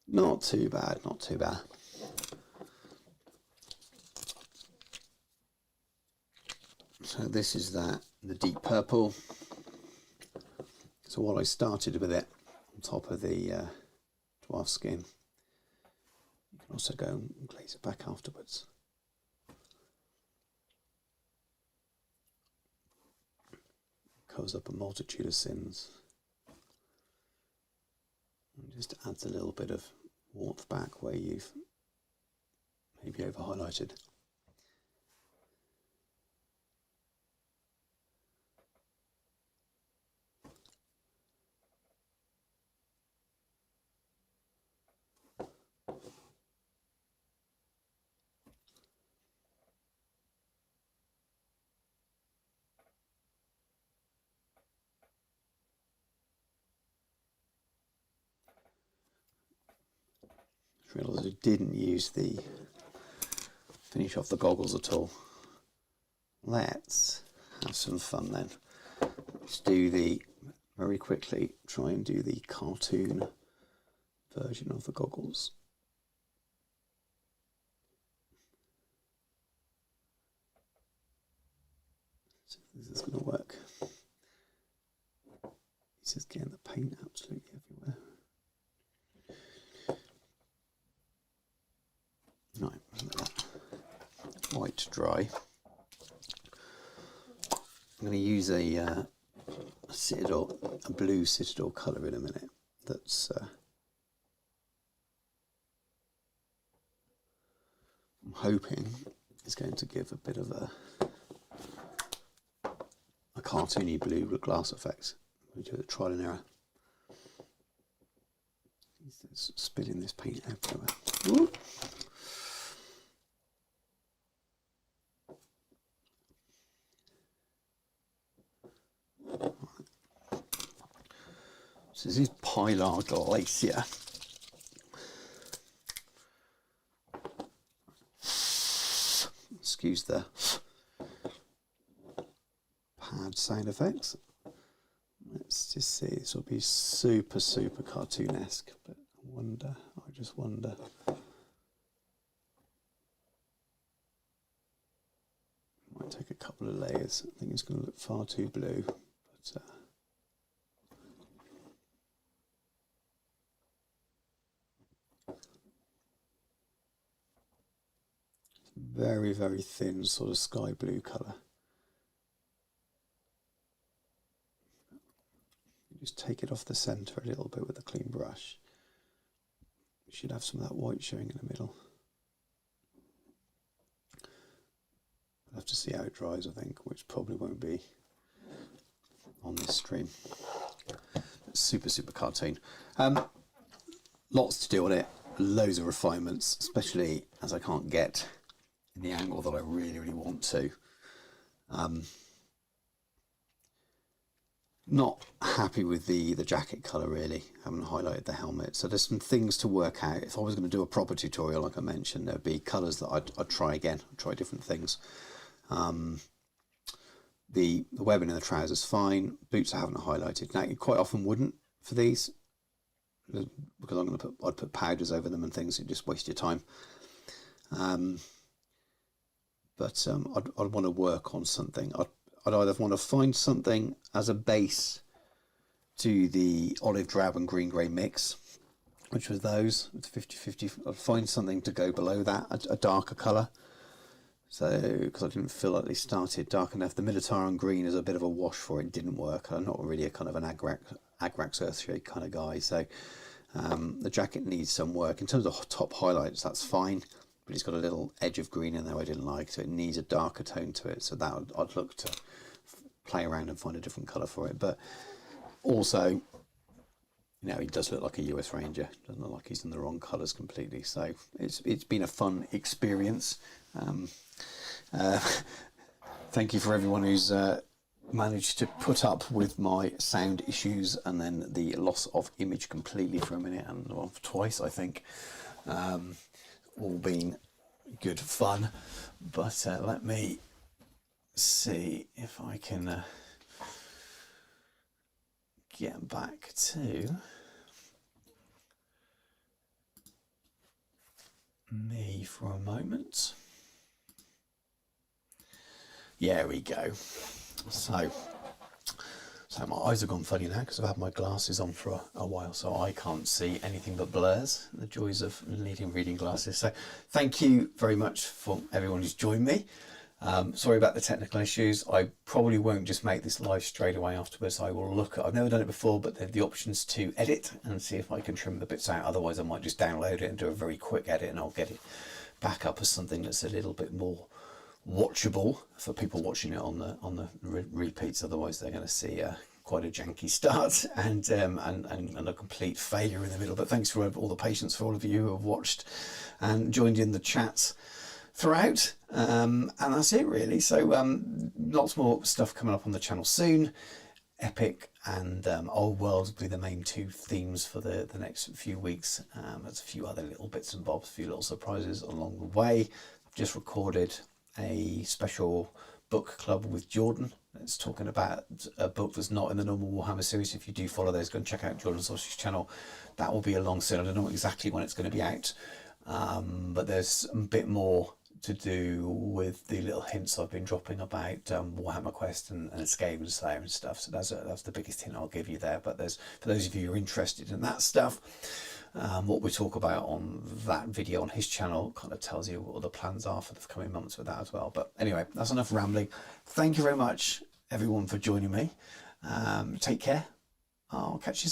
Not too bad, not too bad. So this is the deep purple. So while I started with it on top of the dwarf skin, you can also go and glaze it back afterwards. Covers up a multitude of sins. And just adds a little bit of warmth back where you've maybe over highlighted. I realised I didn't use the finish off the goggles at all. Let's have some fun then. Let's do very quickly, try and do the cartoon version of the goggles. So this is going to work. This is getting the paint absolutely everywhere. Right, let that white dry. I'm going to use a blue Citadel colour in a minute. That's I'm hoping is going to give a bit of a cartoony blue with glass effects. We do a trial and error. It's spilling this paint everywhere. Ooh. So this is Pilar Glacier. Excuse the pad sound effects. Let's just see, this will be super, super cartoonesque, but I just wonder. Might take a couple of layers. I think it's going to look far too blue, but very, very thin sort of sky blue colour. Just take it off the centre a little bit with a clean brush. You should have some of that white showing in the middle. I'll have to see how it dries, I think, which probably won't be on this stream. It's super, super cartoon. Lots to do on it, loads of refinements, especially as I can't get in the angle that I really, really want to. Not happy with the jacket colour really, haven't highlighted the helmet, so there's some things to work out. If I was going to do a proper tutorial like I mentioned, there'd be colours that I'd try again, try different things. The webbing in the trousers fine, boots I haven't highlighted. Now you quite often wouldn't for these, because I'd put powders over them and things, it'd just waste your time. but I'd want to work on something. I'd either want to find something as a base to the olive drab and green grey mix, which was those. It's 50-50. I'd find something to go below that, a darker colour. So, because I didn't feel like they started dark enough. The Militarum green is a bit of a wash for it, didn't work. I'm not really a kind of an Agrax Earthshade kind of guy, so the jacket needs some work. In terms of top highlights, that's fine, but it's got a little edge of green in there I didn't like, so it needs a darker tone to it. So that I'd look to play around and find a different colour for it. But also, you know, he does look like a US Ranger. Doesn't look like he's in the wrong colours completely. So it's been a fun experience. Thank you for everyone who's managed to put up with my sound issues and then the loss of image completely for a minute and well, twice, I think. All been good fun. But let me see if I can get back to me for a moment. There we go. So my eyes have gone funny now because I've had my glasses on for a while, so I can't see anything but blurs. The joys of needing reading glasses. So thank you very much for everyone who's joined me. Sorry about the technical issues. I probably won't just make this live straight away afterwards. I will look at, I've never done it before, but there's the options to edit and see if I can trim the bits out. Otherwise I might just download it and do a very quick edit and I'll get it back up as something that's a little bit more watchable for people watching it on the repeats. Otherwise they're going to see quite a janky start and a complete failure in the middle. But thanks for all the patience for all of you who have watched and joined in the chats throughout, and that's it really. So lots more stuff coming up on the channel soon. Epic and Old World will be the main two themes for the next few weeks. There's a few other little bits and bobs, a few little surprises along the way. I've just recorded a special book club with Jordan. It's talking about a book that's not in the normal Warhammer series. If you do follow those, go and check out Jordan's Sausage channel. That will be along soon. I don't know exactly when it's going to be out, but there's a bit more to do with the little hints I've been dropping about Warhammer Quest and Escape and Slayer and stuff. So that's the biggest hint I'll give you there. But there's, for those of you who are interested in that stuff, what we talk about on that video on his channel kind of tells you what the plans are for the coming months with that as well. But anyway, that's enough rambling. Thank you very much everyone for joining me. Take care. I'll catch you soon.